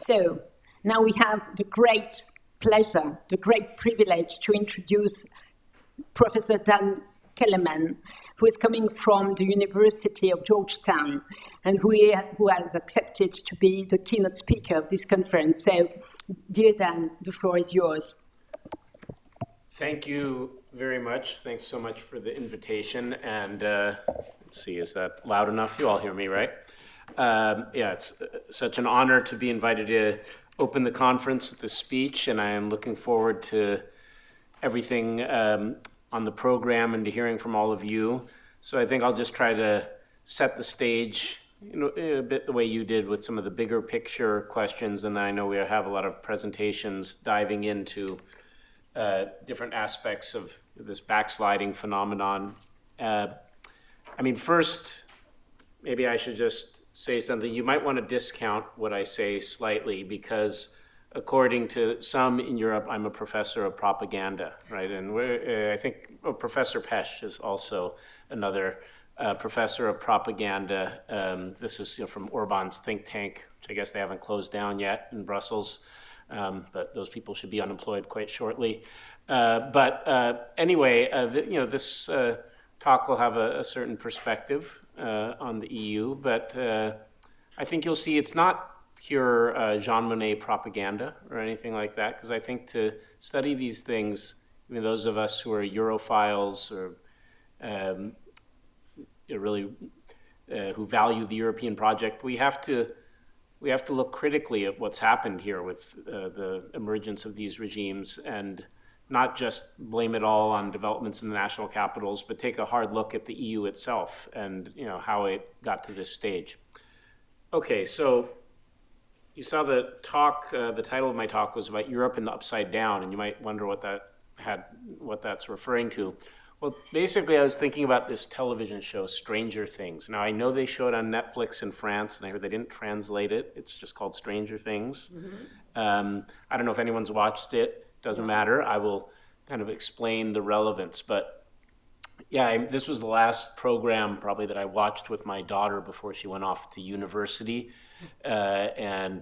So now we have the great pleasure, the great privilege to introduce Professor Dan Kelemen, who is coming from the University of Georgetown and who has accepted to be the keynote speaker of this conference. So, dear Dan, the floor is yours. Thank you very much. Thanks so much for the invitation. And let's see, is that loud enough? You all hear me, right? Yeah, it's such an honor to be invited to open the conference with this speech, and I am looking forward to everything on the program and to hearing from all of you. So I think I'll just try to set the stage a bit the way you did with some of the bigger picture questions, and then I know we have a lot of presentations diving into different aspects of this backsliding phenomenon. I mean, first, maybe I should just say something. You might want to discount what I say slightly because according to some in Europe, I'm a professor of propaganda, right? And I think Professor Pesch is also another professor of propaganda. This is from Orban's think tank, which I guess they haven't closed down yet in Brussels, but those people should be unemployed quite shortly. Anyway, this talk will have a certain perspective on the EU, but I think you'll see it's not pure Jean Monnet propaganda or anything like that, because I think to study these things, even those of us who are Europhiles or really who value the European project, we have to look critically at what's happened here with the emergence of these regimes and not just blame it all on developments in the national capitals, but take a hard look at the EU itself and how it got to this stage. Okay, so you saw the talk, the title of my talk was about Europe in the upside down, and you might wonder what that's referring to. Well, basically I was thinking about this television show, Stranger Things. Now I know they show it on Netflix in France, and I heard they didn't translate it. It's just called Stranger Things. Mm-hmm. I don't know if anyone's watched it. Doesn't matter. I will kind of explain the relevance. But yeah, this was the last program probably that I watched with my daughter before she went off to university. Then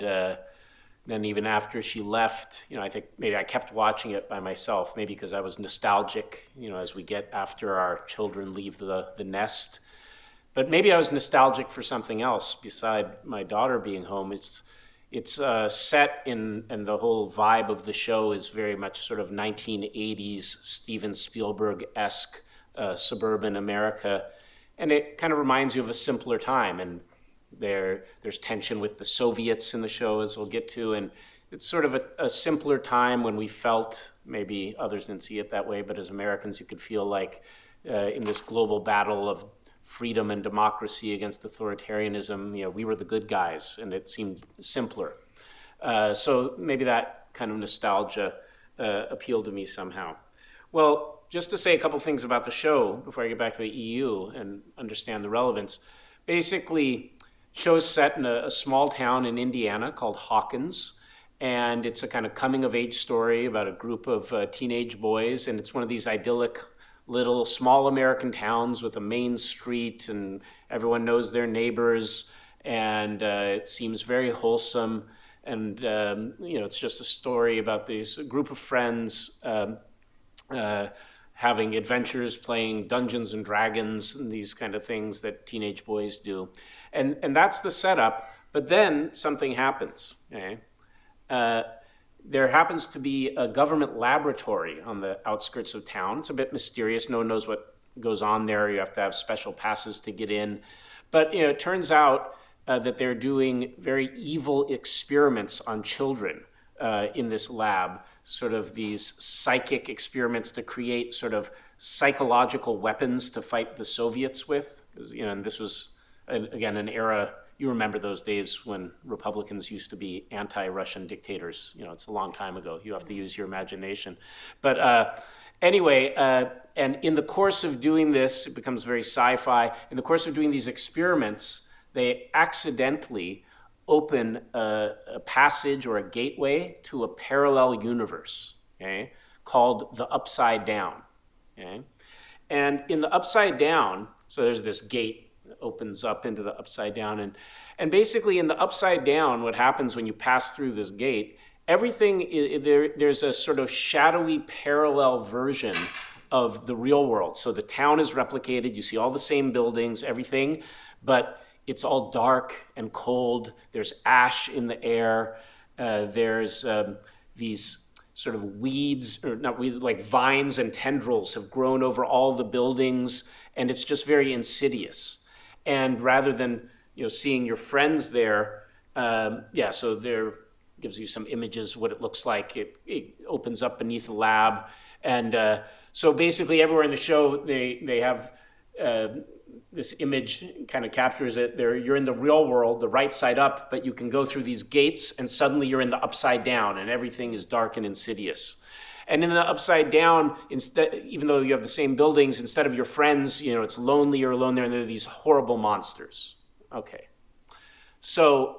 even after she left, I think maybe I kept watching it by myself, maybe because I was nostalgic, as we get after our children leave the nest. But maybe I was nostalgic for something else beside my daughter being home. It's set in, and the whole vibe of the show is very much sort of 1980s Steven Spielberg-esque suburban America. And it kind of reminds you of a simpler time. And there's tension with the Soviets in the show, as we'll get to. And it's sort of a simpler time when we felt, maybe others didn't see it that way, but as Americans, you could feel like in this global battle of freedom and democracy against authoritarianism, we were the good guys, and it seemed simpler. So maybe that kind of nostalgia appealed to me somehow. Well, just to say a couple things about the show before I get back to the EU and understand the relevance. Basically, show's set in a small town in Indiana called Hawkins, and it's a kind of coming-of-age story about a group of teenage boys, and it's one of these idyllic little small American towns with a main street, and everyone knows their neighbors, and it seems very wholesome. And it's just a story about this group of friends having adventures, playing Dungeons and Dragons, and these kind of things that teenage boys do. And that's the setup, but then something happens. Okay? There happens to be a government laboratory on the outskirts of town. It's a bit mysterious. No one knows what goes on there. You have to have special passes to get in. But it turns out that they're doing very evil experiments on children in this lab, sort of these psychic experiments to create sort of psychological weapons to fight the Soviets with. And this was, again, an era. You remember those days when Republicans used to be anti-Russian dictators. It's a long time ago. You have to use your imagination. But anyway, and in the course of doing this, it becomes very sci-fi. In the course of doing these experiments, they accidentally open a passage or a gateway to a parallel universe, okay, called the Upside Down. Okay? And in the Upside Down, so there's this gate opens up into the upside down. And basically in the upside down, what happens when you pass through this gate, everything, there's a sort of shadowy parallel version of the real world. So the town is replicated, you see all the same buildings, everything, but it's all dark and cold. There's ash in the air. There's these sort of weeds, or not weeds, like vines and tendrils have grown over all the buildings, and it's just very insidious. And rather than seeing your friends there, so there gives you some images what it looks like. It opens up beneath the lab, and so basically everywhere in the show they have this image kind of captures it. You're in the real world, the right side up, but you can go through these gates and suddenly you're in the upside down and everything is dark and insidious. And in the upside down, even though you have the same buildings, instead of your friends, it's lonely, you're alone there, and there are these horrible monsters. Okay. So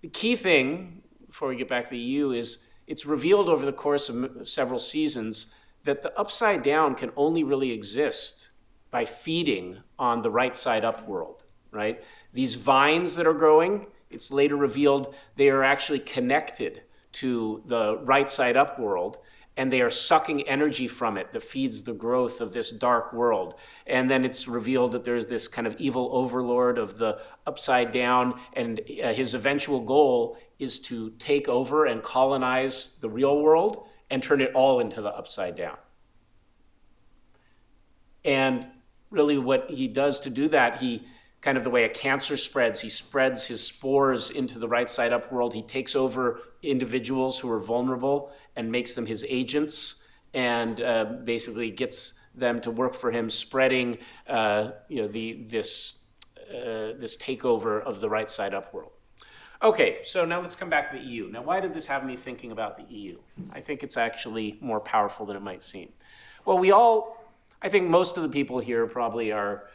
the key thing, before we get back to the EU, is it's revealed over the course of several seasons that the upside down can only really exist by feeding on the right side up world, right? These vines that are growing, it's later revealed they are actually connected to the right side up world, and they are sucking energy from it that feeds the growth of this dark world. And then it's revealed that there's this kind of evil overlord of the upside down, and his eventual goal is to take over and colonize the real world and turn it all into the upside down. And really what he does to do that, he kind of the way a cancer spreads, he spreads his spores into the right side up world. He takes over individuals who are vulnerable and makes them his agents, and basically gets them to work for him, spreading this takeover of the right side up world. Okay, so now let's come back to the EU. Now, why did this have me thinking about the EU? I think it's actually more powerful than it might seem. Well, I think most of the people here probably are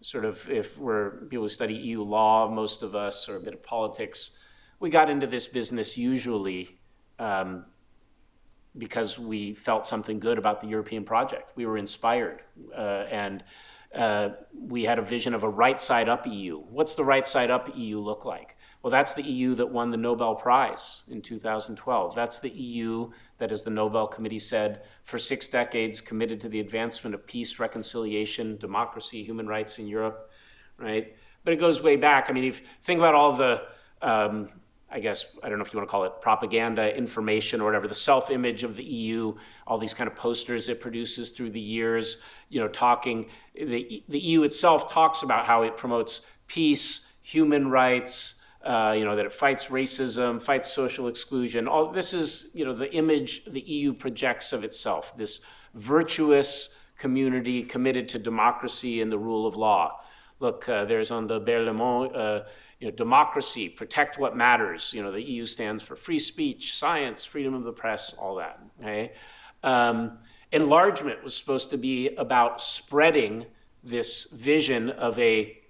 sort of, if we're people who study EU law, most of us, or a bit of politics, we got into this business usually because we felt something good about the European project. We were inspired, and we had a vision of a right side up EU. What's the right side up EU look like? Well, that's the EU that won the Nobel Prize in 2012. That's the EU that, as the Nobel Committee said, for 6 decades committed to the advancement of peace, reconciliation, democracy, human rights in Europe, right? But it goes way back. I mean, if you think about all the, I guess, I don't know if you want to call it propaganda, information, or whatever, the self-image of the EU, all these kind of posters it produces through the years, talking, the EU itself talks about how it promotes peace, human rights, that it fights racism, fights social exclusion. All this is, the image the EU projects of itself, this virtuous community committed to democracy and the rule of law. Look, there's on the Berlaymont, democracy, protect what matters. The EU stands for free speech, science, freedom of the press, all that. Okay? Enlargement was supposed to be about spreading this vision of a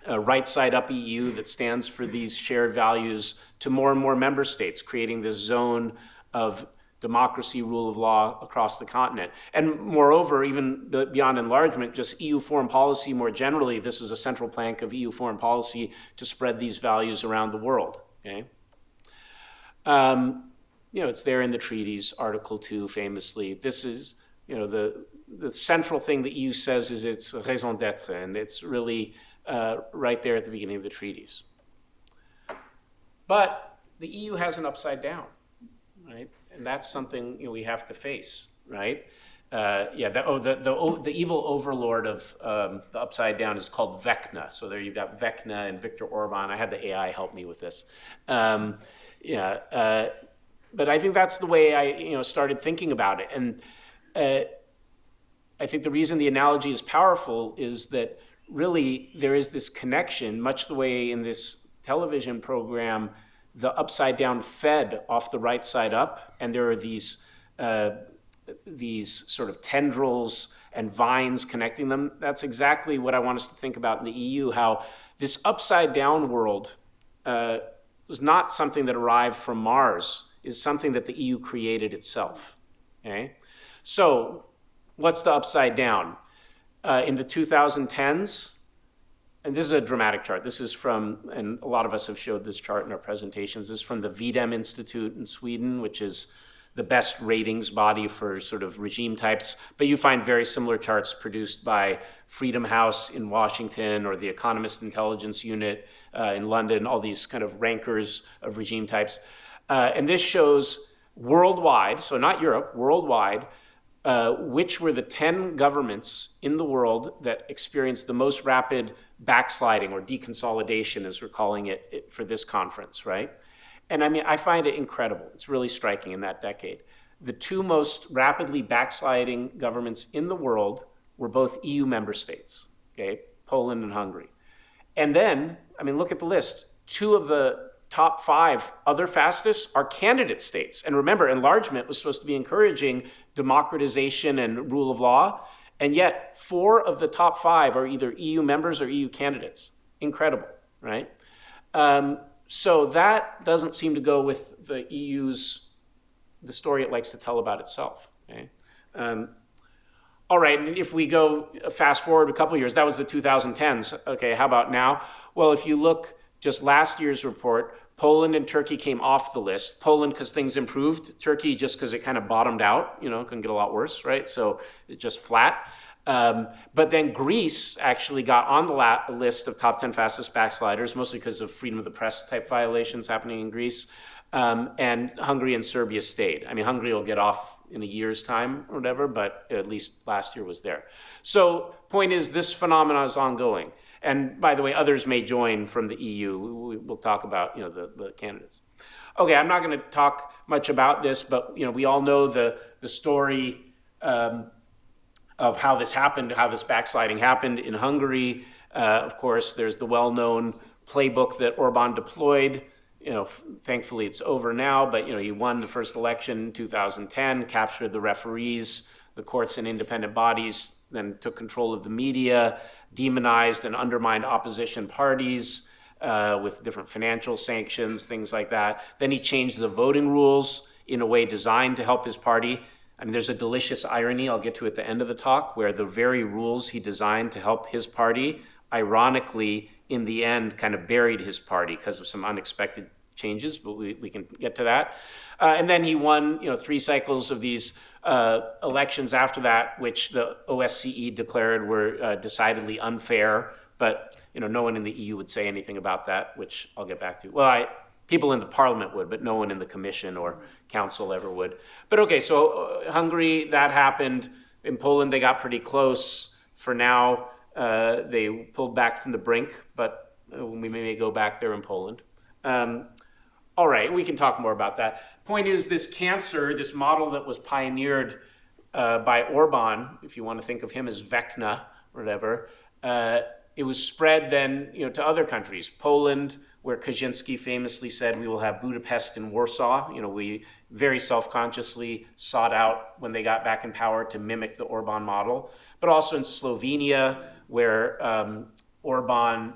right side up EU that stands for these shared values to more and more member states, creating this zone of democracy, rule of law across the continent. And moreover, even beyond enlargement, just EU foreign policy more generally, this was a central plank of EU foreign policy to spread these values around the world. Okay? It's there in the treaties, Article 2 famously. This is, the central thing the EU says is its raison d'etre, and it's really right there at the beginning of the treaties. But the EU has an upside down, right? And that's something we have to face, right? The evil overlord of the upside down is called Vecna. So there you've got Vecna and Viktor Orban. I had the AI help me with this. But I think that's the way I started thinking about it. And I think the reason the analogy is powerful is that really there is this connection, much the way in this television program, the upside down fed off the right side up, and there are these sort of tendrils and vines connecting them. That's exactly what I want us to think about in the EU, how this upside down world was not something that arrived from Mars, is something that the EU created itself. Okay? So what's the upside down? In the 2010s, and this is a dramatic chart. This is from, and a lot of us have showed this chart in our presentations. This is from the VDEM Institute in Sweden, which is the best ratings body for sort of regime types. But you find very similar charts produced by Freedom House in Washington or the Economist Intelligence Unit in London, all these kind of rankers of regime types. And this shows worldwide, so not Europe, worldwide, which were the 10 governments in the world that experienced the most rapid backsliding or deconsolidation, as we're calling it for this conference, right? And I mean, I find it incredible. It's really striking in that decade. The two most rapidly backsliding governments in the world were both EU member states, okay? Poland and Hungary. And then, I mean, look at the list. Two of the top 5 other fastest are candidate states. And remember, enlargement was supposed to be encouraging democratization and rule of law. And yet 4 of the top 5 are either EU members or EU candidates. Incredible, right? So that doesn't seem to go with the EU's, the story it likes to tell about itself, okay? All right, and if we go fast forward a couple of years, that was the 2010s. Okay, how about now? Well, if you look just last year's report, Poland and Turkey came off the list. Poland because things improved. Turkey just because it kind of bottomed out, you know, couldn't get a lot worse, right? So it's just flat. But then Greece actually got on the list of top 10 fastest backsliders, mostly because of freedom of the press type violations happening in Greece. And Hungary and Serbia stayed. I mean, Hungary will get off in a year's time or whatever, but at least last year was there. So point is, this phenomenon is ongoing. And by the way, others may join from the EU. We'll talk about, you know, the candidates. Okay, I'm not going to talk much about this, but, you know, we all know the story of how this happened, how this backsliding happened in Hungary. Of course, there's the well-known playbook that Orban deployed. You know, thankfully it's over now, but, you know, he won the first election in 2010, captured the referees, the courts and independent bodies, then took control of the media, demonized and undermined opposition parties with different financial sanctions, things like that. Then he changed the voting rules in a way designed to help his party. I mean, there's a delicious irony I'll get to at the end of the talk, where the very rules he designed to help his party, ironically, in the end, kind of buried his party because of some unexpected changes, but we can get to that. And then he won, you know, 3 cycles of these elections after that, which the OSCE declared were decidedly unfair. But, you know, no one in the EU would say anything about that, which I'll get back to. Well, people in the parliament would, but no one in the commission or council ever would. But okay, so Hungary, that happened. In Poland, they got pretty close. For now, they pulled back from the brink, but we may go back there in Poland. All right, we can talk more about that. Point is, this cancer, this model that was pioneered by Orban, if you want to think of him as Vecna or whatever, it was spread then, you know, to other countries. Poland, where Kaczynski famously said, we will have Budapest and Warsaw. You know, we very self-consciously sought out when they got back in power to mimic the Orban model. But also in Slovenia, where Orban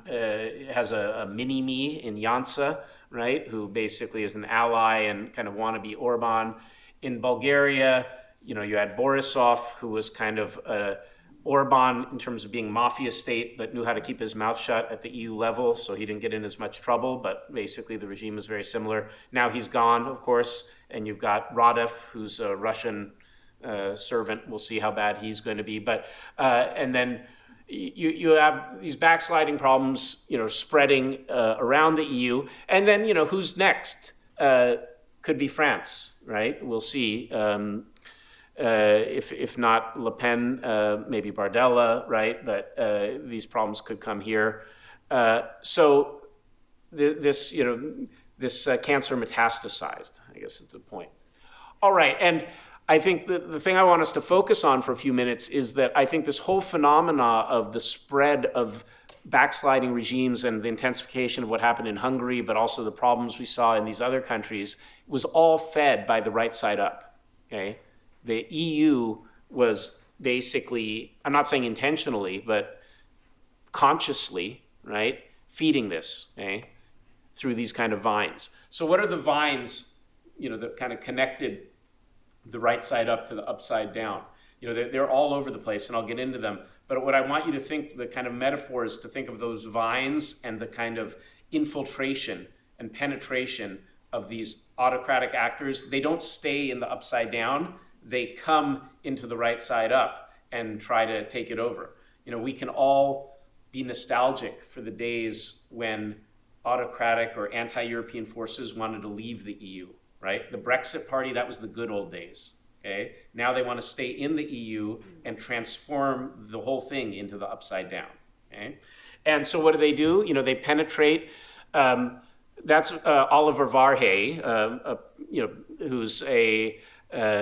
has a mini-me in Janša, right, who basically is an ally and kind of wannabe Orban. In Bulgaria, you know, you had Borisov, who was kind of Orban in terms of being mafia state, but knew how to keep his mouth shut at the EU level, so he didn't get in as much trouble, but basically the regime is very similar. Now he's gone, of course, and you've got Radev, who's a Russian servant. We'll see how bad he's going to be. But and then you have these backsliding problems, you know, spreading around the EU. And then, you know, who's next? Could be France, right? We'll see. If not Le Pen, maybe Bardella, right? But these problems could come here. So this, you know, this cancer metastasized, I guess is the point. All right, and I think the thing I want us to focus on for a few minutes is that I think this whole phenomena of the spread of backsliding regimes and the intensification of what happened in Hungary, but also the problems we saw in these other countries, was all fed by the right side up, okay? The EU was basically, I'm not saying intentionally, but consciously, right, feeding this, okay, through these kind of vines. So what are the vines, you know, that kind of connected the right side up to the upside down? You know, they're all over the place, and I'll get into them. But what I want you to think, the kind of metaphor is to think of those vines and the kind of infiltration and penetration of these autocratic actors. They don't stay in the upside down. They come into the right side up and try to take it over. We can all be nostalgic for the days when autocratic or anti-European forces wanted to leave the EU, right? The Brexit party, that was the good old days, okay? Now they want to stay in the EU and transform the whole thing into the upside down, okay? And so what do? They penetrate. That's Oliver Varhey, who's a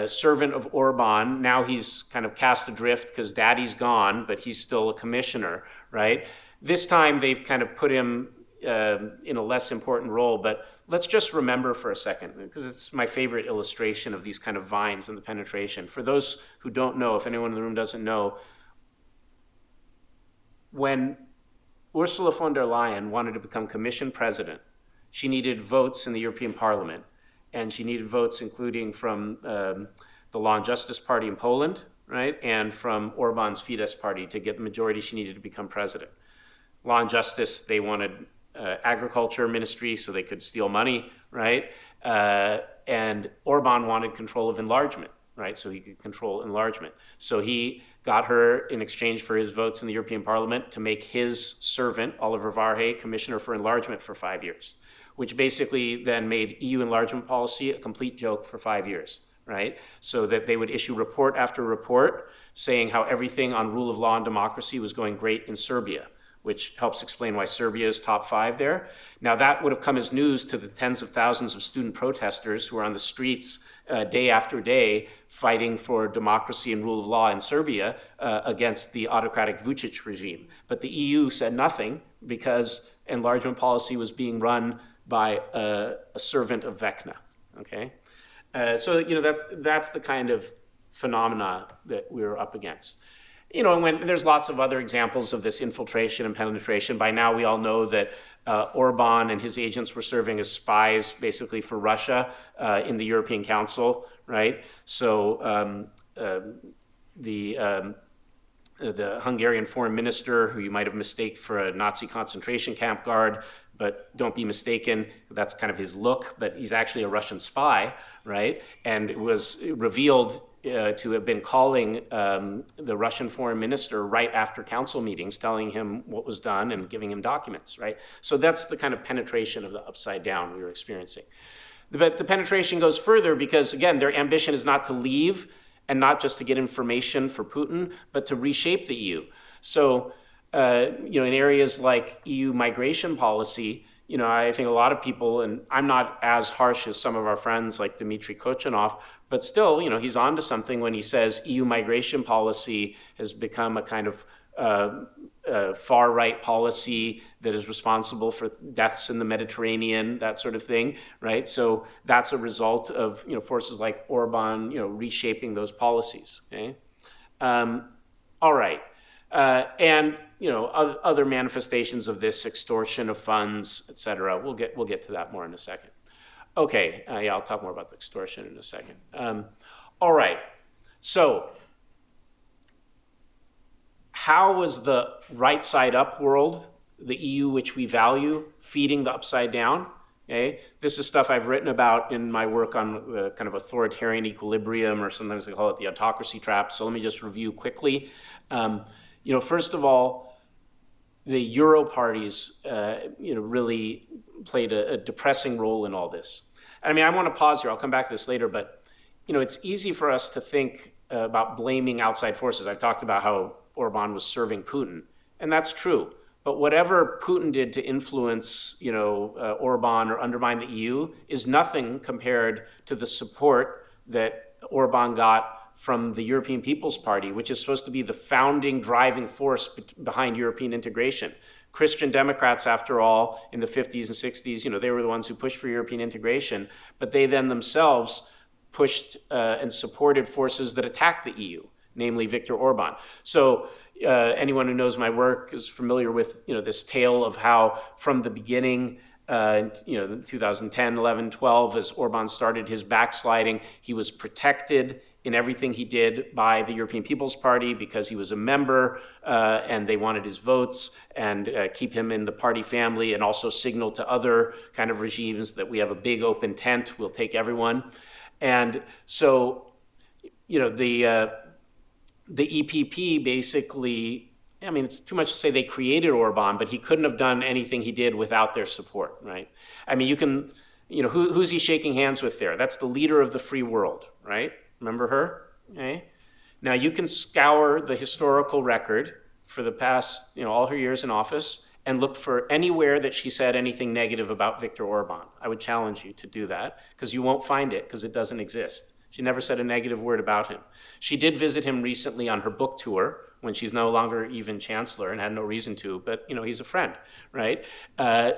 servant of Orban. Now he's kind of cast adrift because daddy's gone, but he's still a commissioner, right? This time they've kind of put him in a less important role, but let's just remember for a second, because it's my favorite illustration of these kind of vines and the penetration. For those who don't know, if anyone in the room doesn't know, when Ursula von der Leyen wanted to become Commission president, she needed votes in the European Parliament, and she needed votes including from the Law and Justice Party in Poland, right, and from Orban's Fidesz party to get the majority she needed to become president. Law and Justice, they wanted agriculture ministry so they could steal money, right? And Orban wanted control of enlargement, right? So he could control enlargement. So he got her, in exchange for his votes in the European Parliament, to make his servant, Oliver Varhey, Commissioner for Enlargement for 5 years, which basically then made EU enlargement policy a complete joke for 5 years, right? So that they would issue report after report saying how everything on rule of law and democracy was going great in Serbia, which helps explain why Serbia is top 5 there. Now that would have come as news to the tens of thousands of student protesters who are on the streets day after day fighting for democracy and rule of law in Serbia against the autocratic Vučić regime. But the EU said nothing because enlargement policy was being run by a servant of Vecna, okay? So that's the kind of phenomena that we're up against. And when there's lots of other examples of this infiltration and penetration. By now we all know that Orban and his agents were serving as spies basically for Russia in the European Council, right? So the Hungarian foreign minister, who you might have mistaken for a Nazi concentration camp guard, but don't be mistaken, that's kind of his look, but he's actually a Russian spy, right? And it was revealed to have been calling the Russian foreign minister right after council meetings, telling him what was done and giving him documents, right? So that's the kind of penetration of the upside down we were experiencing. But the penetration goes further because, again, their ambition is not to leave and not just to get information for Putin, but to reshape the EU. So, in areas like EU migration policy, I think a lot of people, and I'm not as harsh as some of our friends like Dmitry Kochanov, but still, he's onto something when he says EU migration policy has become a kind of far-right policy that is responsible for deaths in the Mediterranean, that sort of thing, right? So that's a result of forces like Orban, reshaping those policies. Okay, all right, and other manifestations of this, extortion of funds, et cetera. We'll get to that more in a second. Okay, I'll talk more about the extortion in a second. All right, so how was the right side up world, the EU which we value, feeding the upside down? Okay, this is stuff I've written about in my work on kind of authoritarian equilibrium, or sometimes they call it the autocracy trap. So let me just review quickly. First of all, the Euro parties, really played a depressing role in all this. And I want to pause here. I'll come back to this later, but it's easy for us to think about blaming outside forces. I've talked about how Orban was serving Putin, and that's true. But whatever Putin did to influence, Orban or undermine the EU is nothing compared to the support that Orban got from the European People's Party, which is supposed to be the founding driving force behind European integration. Christian Democrats, after all, in the 50s and 60s, they were the ones who pushed for European integration, but they then themselves pushed and supported forces that attacked the EU, namely Viktor Orban. So anyone who knows my work is familiar with this tale of how from the beginning, 2010, 11, 12, as Orban started his backsliding, he was protected in everything he did by the European People's Party because he was a member and they wanted his votes and keep him in the party family, and also signal to other kind of regimes that we have a big open tent, we'll take everyone. And so, you know, the EPP basically, I mean, it's too much to say they created Orban, but he couldn't have done anything he did without their support, right? I mean, you can, you know, who's he shaking hands with there? That's the leader of the free world, right? Remember her? Okay. Now you can scour the historical record for the past, you know, all her years in office and look for anywhere that she said anything negative about Viktor Orban. I would challenge you to do that because you won't find it because it doesn't exist. She never said a negative word about him. She did visit him recently on her book tour when she's no longer even chancellor and had no reason to, but, you know, he's a friend, right?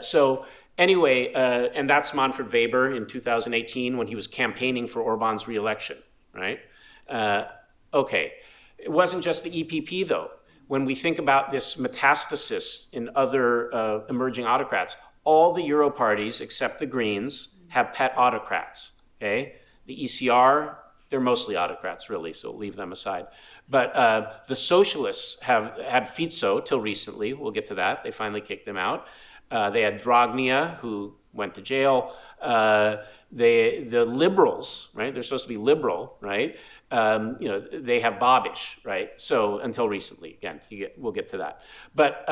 So anyway, and that's Manfred Weber in 2018 when he was campaigning for Orban's re-election, right? Okay, it wasn't just the EPP though. When we think about this metastasis in other emerging autocrats, all the Euro parties except the Greens have pet autocrats, okay? The ECR, they're mostly autocrats really, so we'll leave them aside. But the socialists have had Fico till recently, we'll get to that, they finally kicked him out. They had Dragnia, who went to jail. The liberals, right? They're supposed to be liberal, right? You know, they have Babiš, right? So until recently, again, we'll get to that. But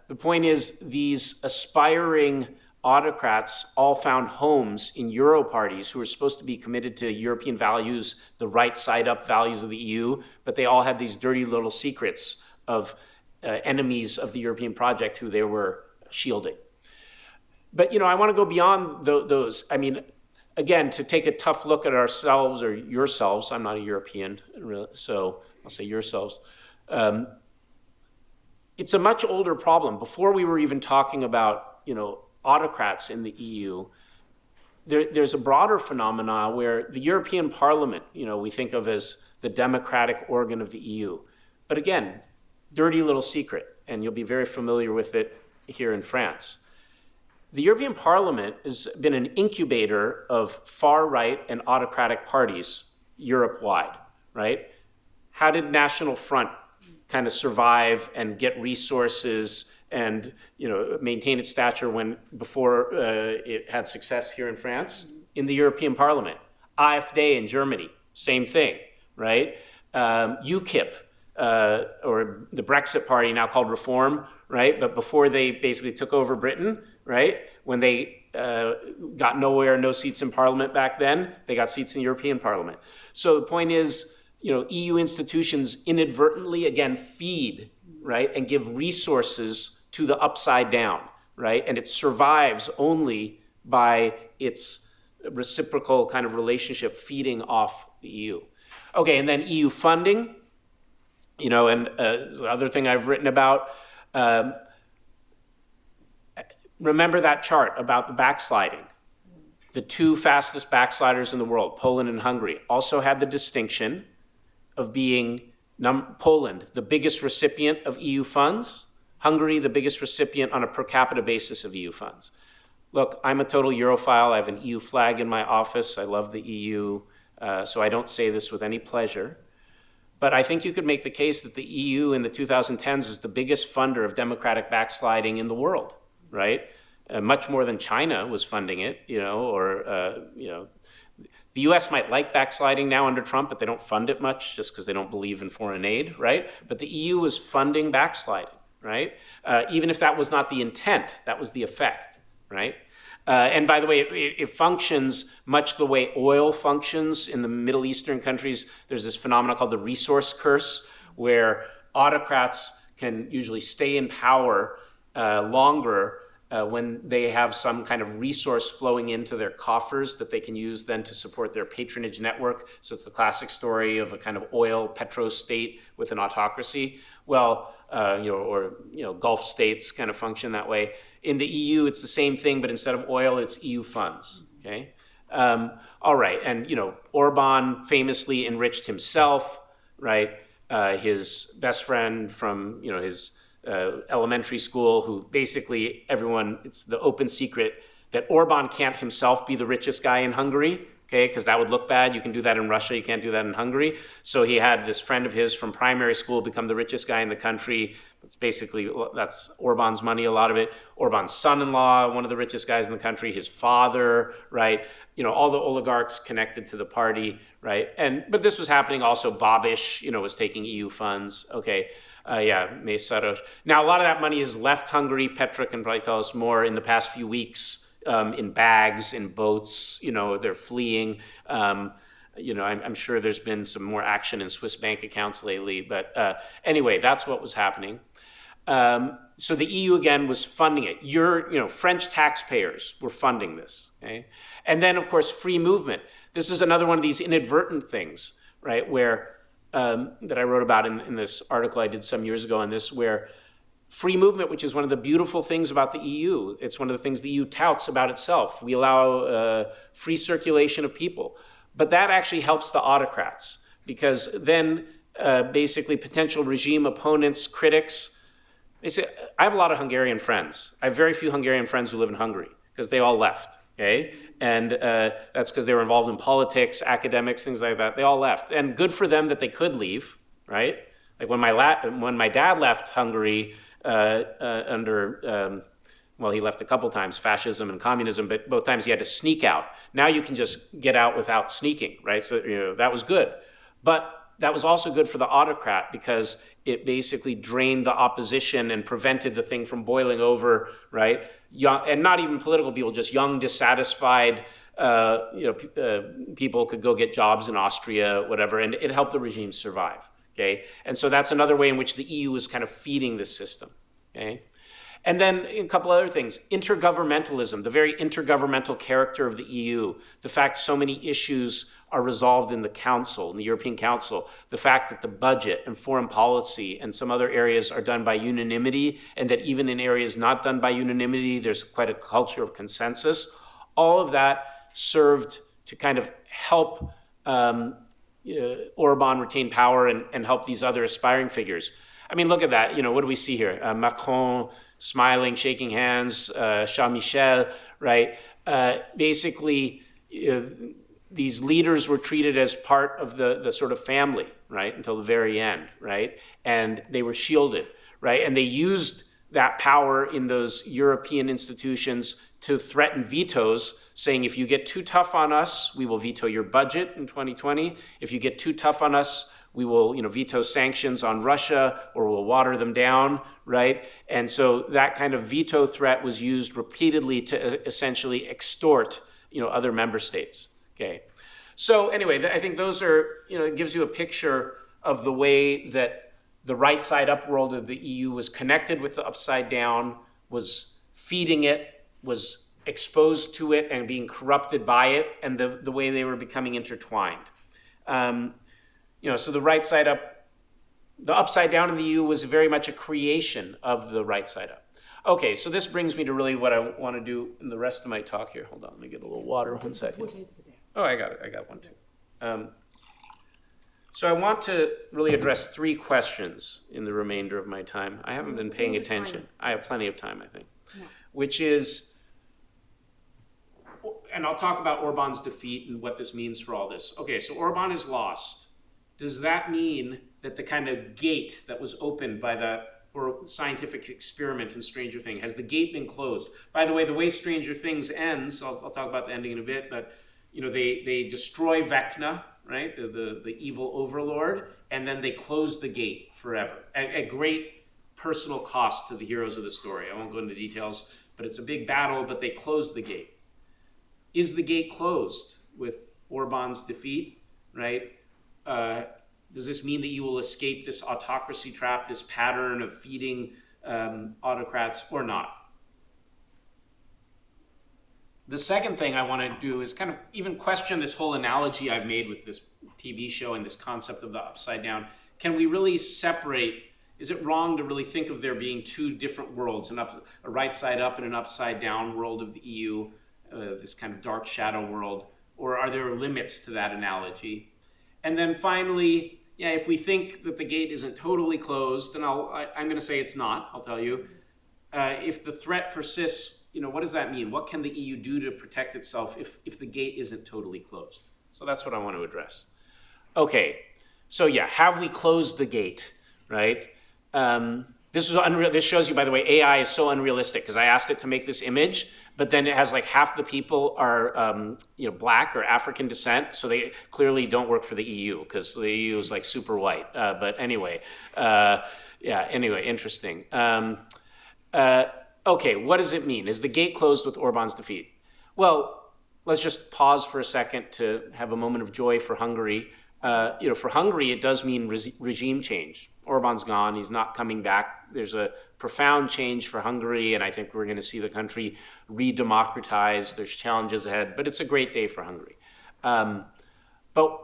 the point is, these aspiring autocrats all found homes in Euro parties who were supposed to be committed to European values, the right side up values of the EU, but they all had these dirty little secrets of enemies of the European project who they were shielding. But, you know, I want to go beyond those. I mean, again, to take a tough look at ourselves or yourselves, I'm not a European, so I'll say yourselves. It's a much older problem. Before we were even talking about, you know, autocrats in the EU, there's a broader phenomena where the European Parliament, you know, we think of as the democratic organ of the EU. But again, dirty little secret, and you'll be very familiar with it here in France. The European Parliament has been an incubator of far-right and autocratic parties Europe-wide, right? How did National Front kind of survive and get resources and, you know, maintain its stature before it had success here in France? In the European Parliament. AfD in Germany, same thing, right? UKIP, or the Brexit Party, now called Reform, right? But before they basically took over Britain, right? When they got nowhere, no seats in Parliament back then, they got seats in the European Parliament. So the point is, you know, EU institutions inadvertently, again, feed, right? And give resources to the upside down, right? And it survives only by its reciprocal kind of relationship feeding off the EU. Okay, and then EU funding, you know, and the other thing I've written about, remember that chart about the backsliding. The two fastest backsliders in the world, Poland and Hungary, also had the distinction of being Poland, the biggest recipient of EU funds, Hungary, the biggest recipient on a per capita basis of EU funds. Look, I'm a total Europhile. I have an EU flag in my office. I love the EU, so I don't say this with any pleasure. But I think you could make the case that the EU in the 2010s is the biggest funder of democratic backsliding in the world, right? Much more than China was funding it, you know, or, you know, the US might like backsliding now under Trump, but they don't fund it much just because they don't believe in foreign aid, right? But the EU was funding backsliding, right? Even if that was not the intent, that was the effect, right? And by the way, it functions much the way oil functions in the Middle Eastern countries. There's this phenomenon called the resource curse, where autocrats can usually stay in power longer when they have some kind of resource flowing into their coffers that they can use then to support their patronage network. So it's the classic story of a kind of oil petro state with an autocracy. Well, you know, or, you know, Gulf states kind of function that way. In the EU, it's the same thing, but instead of oil, it's EU funds, okay? All right, and, you know, Orban famously enriched himself, right? His best friend from, you know, his elementary school, who basically everyone, it's the open secret that Orban can't himself be the richest guy in Hungary, okay, because that would look bad. You can do that in Russia, you can't do that in Hungary. So he had this friend of his from primary school become the richest guy in the country. It's basically, that's Orban's money, a lot of it. Orban's son-in-law, one of the richest guys in the country, his father, right? You know, all the oligarchs connected to the party, right? But this was happening also. Babiš, you know, was taking EU funds, okay. Mészáros. Now, a lot of that money has left Hungary. Petra can probably tell us more in the past few weeks. In bags, in boats, you know, they're fleeing. You know, I'm sure there's been some more action in Swiss bank accounts lately. But anyway, that's what was happening. So the EU, again, was funding it. French taxpayers were funding this. Okay? And then, of course, free movement. This is another one of these inadvertent things, right, where that I wrote about in this article I did some years ago on this, where free movement, which is one of the beautiful things about the EU. It's one of the things the EU touts about itself. We allow free circulation of people. But that actually helps the autocrats, because then basically potential regime opponents, critics, they say, I have a lot of Hungarian friends. I have very few Hungarian friends who live in Hungary, because they all left, okay? And that's because they were involved in politics, academics, things like that. They all left. And good for them that they could leave, right? Like when my dad left Hungary, he left a couple times, fascism and communism, but both times he had to sneak out. Now you can just get out without sneaking, right? So, you know, that was good. But that was also good for the autocrat, because it basically drained the opposition and prevented the thing from boiling over, right? Young, and not even political people, just young, dissatisfied people could go get jobs in Austria, whatever, and it helped the regime survive. Okay, and so that's another way in which the EU is kind of feeding this system. Okay, and then a couple other things: intergovernmentalism, the very intergovernmental character of the EU, the fact so many issues are resolved in the Council, in the European Council, the fact that the budget and foreign policy and some other areas are done by unanimity, and that even in areas not done by unanimity, there's quite a culture of consensus. All of that served to kind of help Orban retain power and help these other aspiring figures. I mean, look at that. You know, what do we see here? Macron smiling, shaking hands, Charles Michel, right? Basically, these leaders were treated as part of the sort of family, right, until the very end, right? And they were shielded, right? And they used that power in those European institutions to threaten vetoes, saying if you get too tough on us, we will veto your budget in 2020. If you get too tough on us, we will, veto sanctions on Russia, or we'll water them down, right? And so that kind of veto threat was used repeatedly to essentially extort, other member states. Okay. So anyway, I think those are, it gives you a picture of the way that the right side up world of the EU was connected with the upside down, was feeding it, was exposed to it and being corrupted by it, and the way they were becoming intertwined. So the right side up, the upside down in the EU was very much a creation of the right side up. Okay, so this brings me to really what I want to do in the rest of my talk here. Hold on, let me get a little water 1 second. Oh, I got it. I got one too. So I want to really address 3 questions in the remainder of my time. I haven't been paying attention. I have plenty of time, I think. Yeah. Which is, and I'll talk about Orban's defeat and what this means for all this. Okay, so Orban is lost. Does that mean that the kind of gate that was opened by the scientific experiment in Stranger Things, has the gate been closed? By the way Stranger Things ends, I'll talk about the ending in a bit, but they destroy Vecna, right, the evil overlord, and then they close the gate forever at great personal cost to the heroes of the story. I won't go into details, but it's a big battle, but they close the gate. Is the gate closed with Orban's defeat, right? Does this mean that you will escape this autocracy trap, this pattern of feeding autocrats, or not? The second thing I want to do is kind of even question this whole analogy I've made with this TV show and this concept of the upside down. Can we really separate? Is it wrong to really think of there being 2 different worlds, a right side up and an upside down world of the EU, this kind of dark shadow world? Or are there limits to that analogy? And then finally, if we think that the gate isn't totally closed, and I'm going to say it's not, I'll tell you, if the threat persists what does that mean? What can the EU do to protect itself if the gate isn't totally closed? So that's what I want to address. Okay, so yeah, have we closed the gate, right? This shows you, by the way, AI is so unrealistic because I asked it to make this image, but then it has like half the people are black or African descent, so they clearly don't work for the EU because the EU is like super white. But anyway, interesting. Okay, what does it mean? Is the gate closed with Orban's defeat? Well, let's just pause for a second to have a moment of joy for Hungary. For Hungary, it does mean regime change. Orban's gone. He's not coming back. There's a profound change for Hungary, and I think we're going to see the country re-democratize. There's challenges ahead, but it's a great day for Hungary. But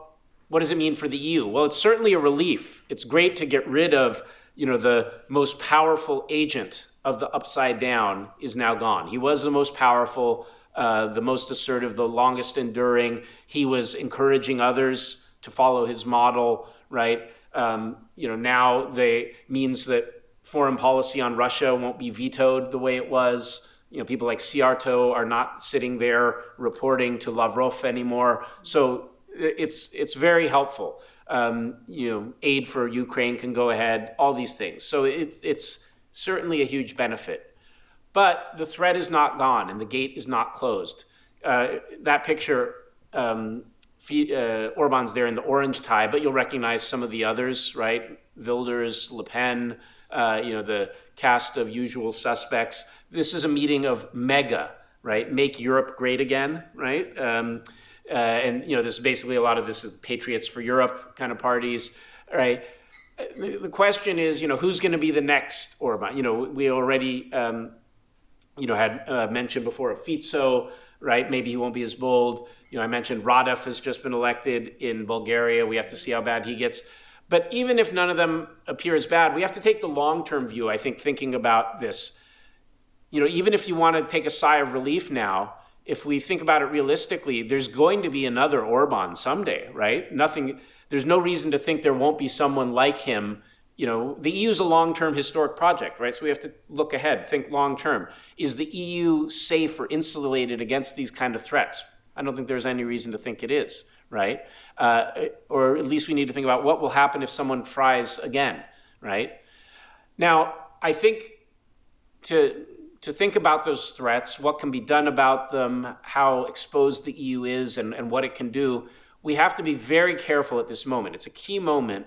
what does it mean for the EU? Well, it's certainly a relief. It's great to get rid of, the most powerful agent of the upside down is now gone. He was the most powerful, the most assertive, the longest enduring. He was encouraging others to follow his model, right? Now means that foreign policy on Russia won't be vetoed the way it was. People like Siarto are not sitting there reporting to Lavrov anymore. So it's very helpful. Aid for Ukraine can go ahead, all these things. So it's certainly a huge benefit. But the threat is not gone and the gate is not closed. That picture, Orban's there in the orange tie, but you'll recognize some of the others, right? Wilders, Le Pen, the cast of usual suspects. This is a meeting of MEGA, right? Make Europe great again, right? This is basically a lot of this is Patriots for Europe kind of parties, right? The question is, who's going to be the next Orban? We already, had mentioned before of Fico, right? Maybe he won't be as bold. I mentioned Radev has just been elected in Bulgaria. We have to see how bad he gets. But even if none of them appear as bad, we have to take the long-term view, I think, thinking about this. Even if you want to take a sigh of relief now, if we think about it realistically, there's going to be another Orban someday, right? There's no reason to think there won't be someone like him. The EU is a long-term historic project, right? So we have to look ahead, think long-term. Is the EU safe or insulated against these kind of threats? I don't think there's any reason to think it is, right? Or at least we need to think about what will happen if someone tries again, right? Now, I think to think about those threats, what can be done about them, how exposed the EU is and what it can do, we have to be very careful at this moment. It's a key moment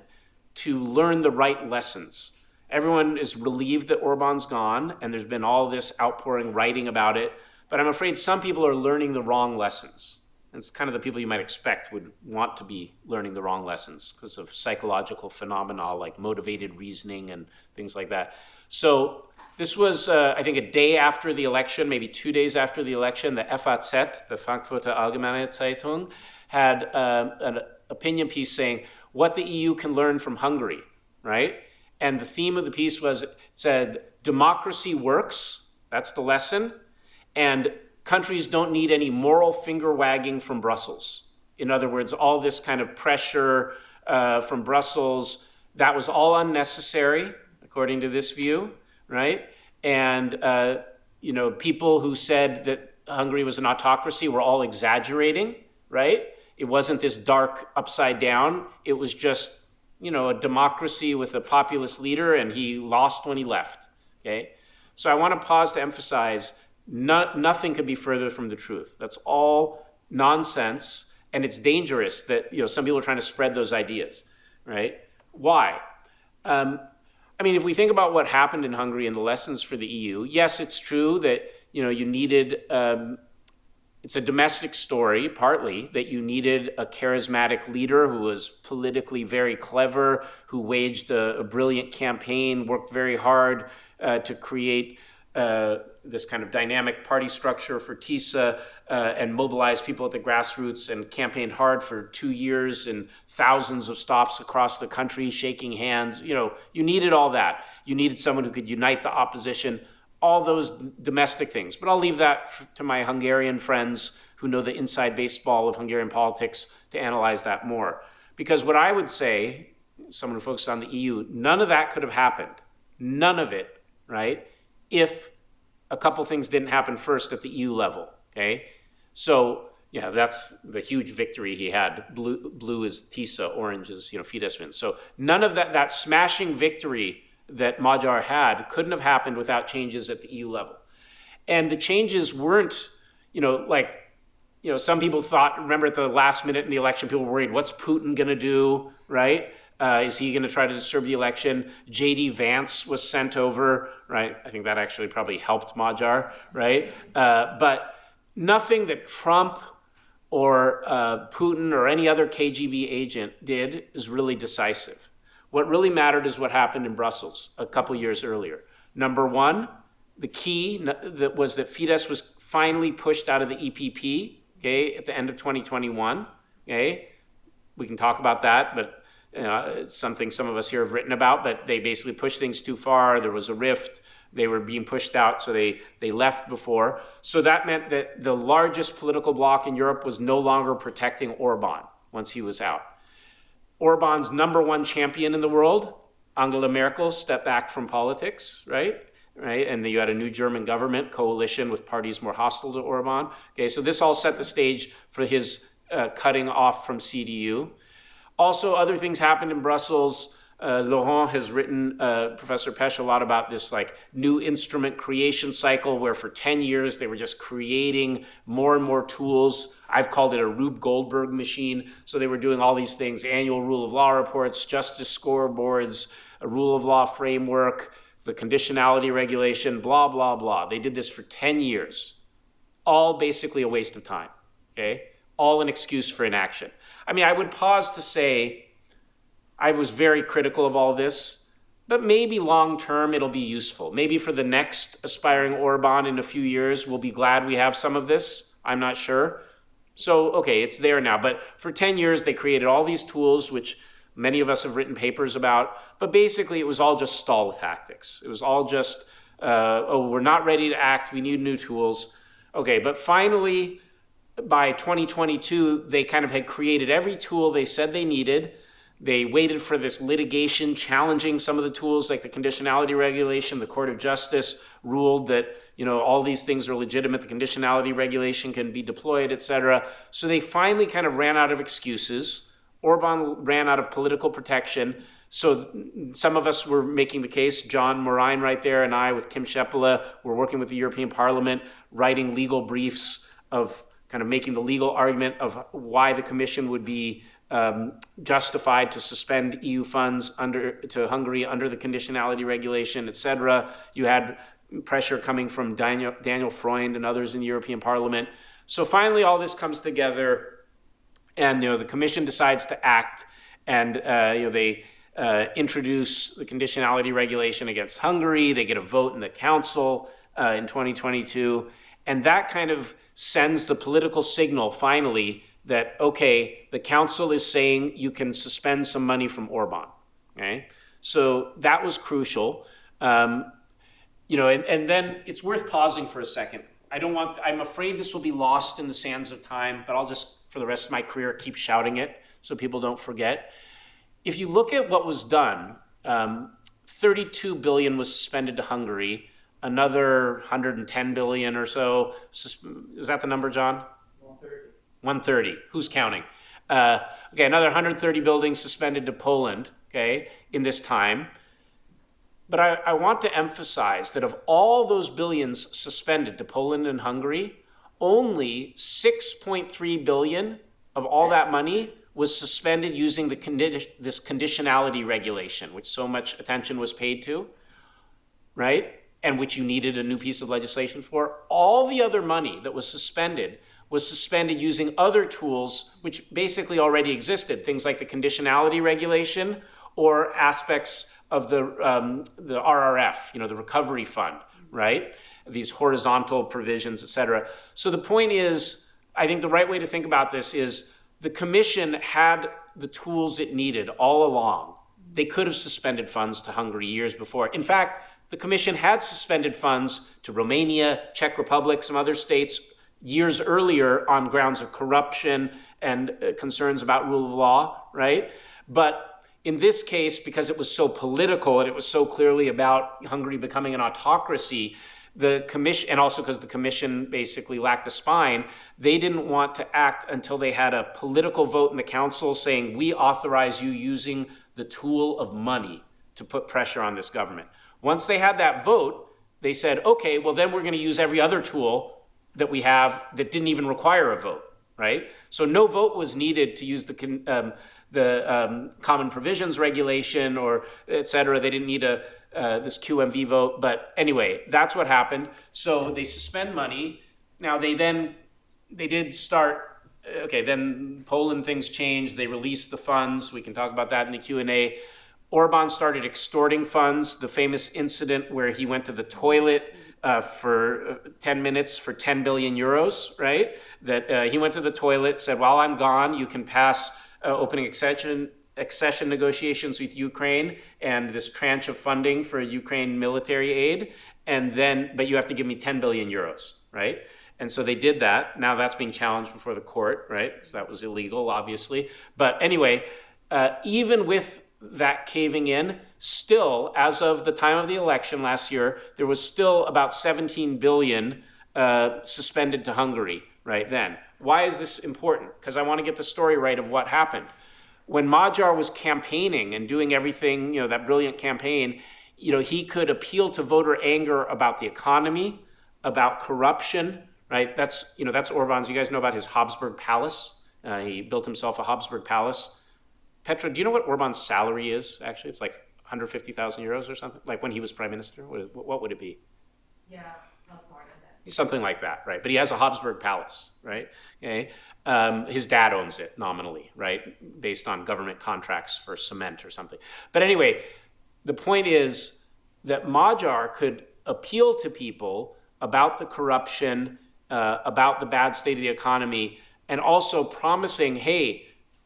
to learn the right lessons. Everyone is relieved that Orban's gone, and there's been all this outpouring writing about it, but I'm afraid some people are learning the wrong lessons. And it's kind of the people you might expect would want to be learning the wrong lessons because of psychological phenomena like motivated reasoning and things like that. So this was, I think, a day after the election, maybe 2 days after the election, the FAZ, the Frankfurter Allgemeine Zeitung, had an opinion piece saying what the EU can learn from Hungary, right? And the theme of the piece said, democracy works, that's the lesson, and countries don't need any moral finger wagging from Brussels. In other words, all this kind of pressure from Brussels, that was all unnecessary, according to this view, right? And, people who said that Hungary was an autocracy were all exaggerating, right? It wasn't this dark upside down. It was just, a democracy with a populist leader, and he lost when he left, okay? So I want to pause to emphasize nothing could be further from the truth. That's all nonsense, and it's dangerous that some people are trying to spread those ideas, right? Why? If we think about what happened in Hungary and the lessons for the EU, yes, it's true that you needed. It's a domestic story, partly, that you needed a charismatic leader who was politically very clever, who waged a brilliant campaign, worked very hard to create this kind of dynamic party structure for TISA and mobilized people at the grassroots and campaigned hard for 2 years and thousands of stops across the country, shaking hands. You needed all that. You needed someone who could unite the opposition, all those domestic things. But I'll leave that to my Hungarian friends who know the inside baseball of Hungarian politics to analyze that more. Because what I would say, someone who focuses on the EU, none of that could have happened. None of it, right? If a couple things didn't happen first at the EU level, okay? So, yeah, that's the huge victory he had. Blue is TISA, orange is, Fidesz wins. So none of that smashing victory that Magyar had couldn't have happened without changes at the EU level. And the changes weren't, some people thought, remember at the last minute in the election, people were worried, what's Putin going to do, right? Is he going to try to disturb the election? J.D. Vance was sent over, right? I think that actually probably helped Magyar, right? But nothing that Trump or Putin or any other KGB agent did is really decisive. What really mattered is what happened in Brussels a couple years earlier. Number one, the key was that Fidesz was finally pushed out of the EPP, okay, at the end of 2021, okay? We can talk about that, but it's something some of us here have written about, but they basically pushed things too far. There was a rift. They were being pushed out, so they left before. So that meant that the largest political bloc in Europe was no longer protecting Orban once he was out. Orban's number one champion in the world, Angela Merkel, stepped back from politics, right? And then you had a new German government coalition with parties more hostile to Orban. Okay, so this all set the stage for his cutting off from CDU. Also, other things happened in Brussels. Laurent has written, Professor Pesch, a lot about this new instrument creation cycle where for 10 years they were just creating more and more tools. I've called it a Rube Goldberg machine. So they were doing all these things, annual rule of law reports, justice scoreboards, a rule of law framework, the conditionality regulation, blah, blah, blah. They did this for 10 years. All basically a waste of time, okay? All an excuse for inaction. I mean, I would pause to say, I was very critical of all this, but maybe long-term it'll be useful. Maybe for the next aspiring Orban in a few years, we'll be glad we have some of this. I'm not sure. So, okay, it's there now. But for 10 years, they created all these tools, which many of us have written papers about. But basically, it was all just stall tactics. It was all just, we're not ready to act. We need new tools. Okay, but finally, by 2022, they kind of had created every tool they said they needed. They waited for this litigation challenging some of the tools like the conditionality regulation. The Court of Justice ruled that, all these things are legitimate. The conditionality regulation can be deployed, et cetera. So they finally kind of ran out of excuses. Orban ran out of political protection. So some of us were making the case, John Morin right there and I with Kim Scheppele, were working with the European Parliament, writing legal briefs of kind of making the legal argument of why the Commission would be justified to suspend EU funds to Hungary under the conditionality regulation, et cetera. You had pressure coming from Daniel Freund and others in the European Parliament. So finally, all this comes together, and the Commission decides to act, and they introduce the conditionality regulation against Hungary. They get a vote in the Council in 2022, and that kind of sends the political signal finally that, okay, the council is saying you can suspend some money from Orban, okay? So that was crucial. And then it's worth pausing for a second. I'm afraid this will be lost in the sands of time, but I'll just, for the rest of my career, keep shouting it so people don't forget. If you look at what was done, 32 billion was suspended to Hungary, another 110 billion or so. Is that the number, John? 130. Who's counting? Okay, another 130 buildings suspended to Poland, okay, in this time. But I want to emphasize that of all those billions suspended to Poland and Hungary, only 6.3 billion of all that money was suspended using this conditionality regulation, which so much attention was paid to, right? And which you needed a new piece of legislation for. All the other money that was suspended using other tools which basically already existed, things like the conditionality regulation or aspects of the RRF, the recovery fund, right? These horizontal provisions, et cetera. So the point is, I think the right way to think about this is the Commission had the tools it needed all along. They could have suspended funds to Hungary years before. In fact, the Commission had suspended funds to Romania, Czech Republic, some other states years earlier on grounds of corruption and concerns about rule of law, right? But in this case, because it was so political and it was so clearly about Hungary becoming an autocracy, the commission, and also because the commission basically lacked the spine, they didn't want to act until they had a political vote in the council saying, we authorize you using the tool of money to put pressure on this government. Once they had that vote, they said, okay, well then we're going to use every other tool that we have that didn't even require a vote, right? So no vote was needed to use the Common Provisions Regulation or et cetera. They didn't need this QMV vote. But anyway, that's what happened. So they suspend money. Now they did start, okay, then Poland things changed. They released the funds. We can talk about that in the Q&A. Orban started extorting funds. The famous incident where he went to the toilet for 10 minutes for 10 billion euros, right? That he went to the toilet, said, while I'm gone, you can pass opening accession negotiations with Ukraine and this tranche of funding for Ukraine military aid, and then, but you have to give me 10 billion euros, right? And so they did that. Now that's being challenged before the court, right? Because that was illegal, obviously. But anyway, even with that caving in, still, as of the time of the election last year, there was still about 17 billion suspended to Hungary right then. Why is this important? Because I want to get the story right of what happened. When Magyar was campaigning and doing everything, that brilliant campaign, he could appeal to voter anger about the economy, about corruption, right? That's Orban's. You guys know about his Habsburg Palace. He built himself a Habsburg Palace. Petra, do you know what Orban's salary is, actually? It's like 150,000 euros or something, like when he was prime minister? What would it be? Yeah, not more than that. Something like that, right? But he has a Habsburg Palace, right? Okay. His dad owns it nominally, right? Based on government contracts for cement or something. But anyway, the point is that Magyar could appeal to people about the corruption, about the bad state of the economy, and also promising, hey,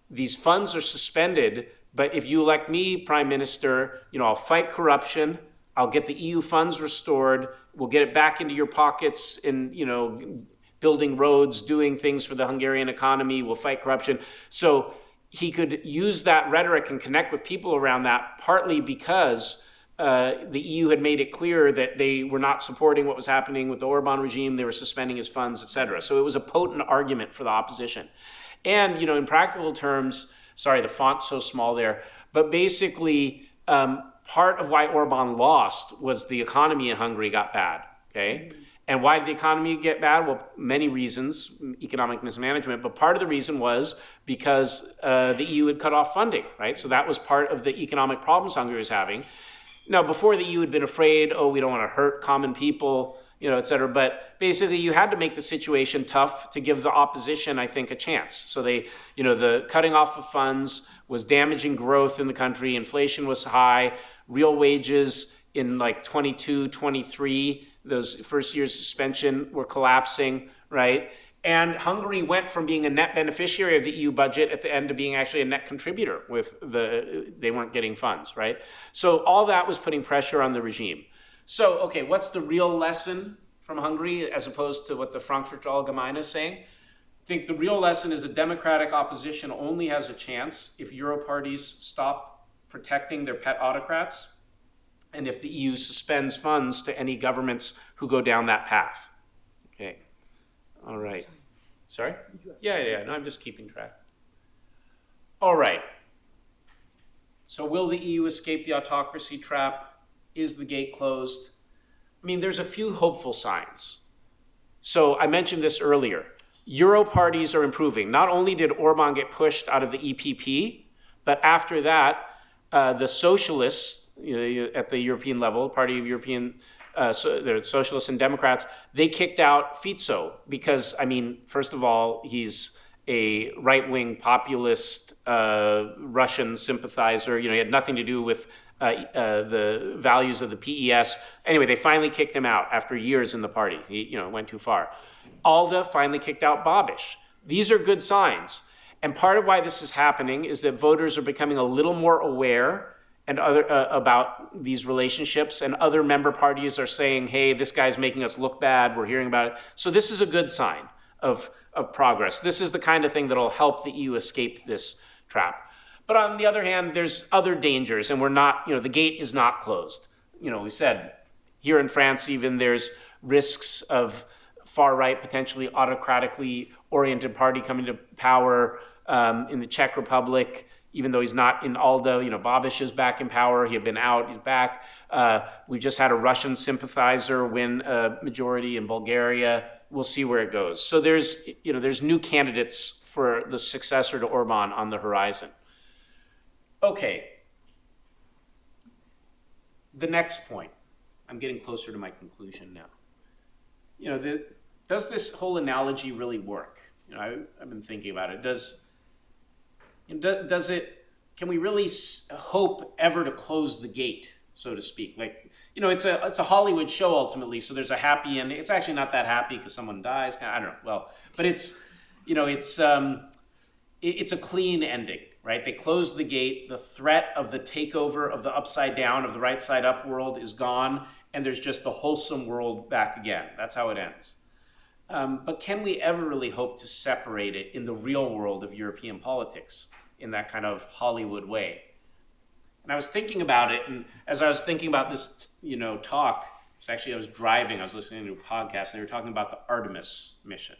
these funds are suspended, but if you elect me prime minister, I'll fight corruption, I'll get the EU funds restored, we'll get it back into your pockets in, building roads, doing things for the Hungarian economy, we'll fight corruption. So he could use that rhetoric and connect with people around that, partly because the EU had made it clear that they were not supporting what was happening with the Orban regime, they were suspending his funds, et cetera. So it was a potent argument for the opposition. And, in practical terms, sorry, the font's so small there, but basically part of why Orban lost was the economy in Hungary got bad, okay? And why did the economy get bad? Well, many reasons, economic mismanagement, but part of the reason was because the EU had cut off funding, right? So that was part of the economic problems Hungary was having. Now, before the EU had been afraid, we don't want to hurt common people, et cetera. But basically, you had to make the situation tough to give the opposition, I think, a chance. So they, the cutting off of funds was damaging growth in the country. Inflation was high. Real wages in like 22, 23, those first years suspension were collapsing, right? And Hungary went from being a net beneficiary of the EU budget at the end to being actually a net contributor they weren't getting funds, right? So all that was putting pressure on the regime. So, okay, what's the real lesson from Hungary as opposed to what the Frankfurter Allgemeine is saying? I think the real lesson is that democratic opposition only has a chance if Euro parties stop protecting their pet autocrats and if the EU suspends funds to any governments who go down that path. Okay, all right. Sorry? Yeah, no, I'm just keeping track. All right. So will the EU escape the autocracy trap? Is the gate closed? I mean, there's a few hopeful signs. So I mentioned this earlier. Euro parties are improving. Not only did Orban get pushed out of the EPP, but after that, the socialists at the European level, Party of European, the Socialists and Democrats, they kicked out Fico because, first of all, he's a right-wing populist Russian sympathizer. He had nothing to do with the values of the PES. Anyway, they finally kicked him out after years in the party. He went too far. ALDE finally kicked out Babiš. These are good signs. And part of why this is happening is that voters are becoming a little more aware and about these relationships, and other member parties are saying, hey, this guy's making us look bad, we're hearing about it. So this is a good sign of progress. This is the kind of thing that'll help the EU escape this trap. But on the other hand, there's other dangers, and we're not, the gate is not closed. We said here in France, even there's risks of far-right, potentially autocratically oriented party coming to power in the Czech Republic, even though he's not in Aldo. Babiš is back in power. He had been out, he's back. We just had a Russian sympathizer win a majority in Bulgaria. We'll see where it goes. So there's new candidates for the successor to Orban on the horizon. Okay. The next point. I'm getting closer to my conclusion now. Does this whole analogy really work? I've been thinking about it. Does it? Can we really hope ever to close the gate, so to speak? It's a Hollywood show ultimately, so there's a happy ending. It's actually not that happy because someone dies. I don't know. Well, but it's a clean ending, right? They close the gate. The threat of the takeover of the upside down, of the right side up world is gone, and there's just the wholesome world back again. That's how it ends. But can we ever really hope to separate it in the real world of European politics in that kind of Hollywood way? And I was thinking about it, and as I was thinking about this, talk, I was driving, I was listening to a podcast, and they were talking about the Artemis mission.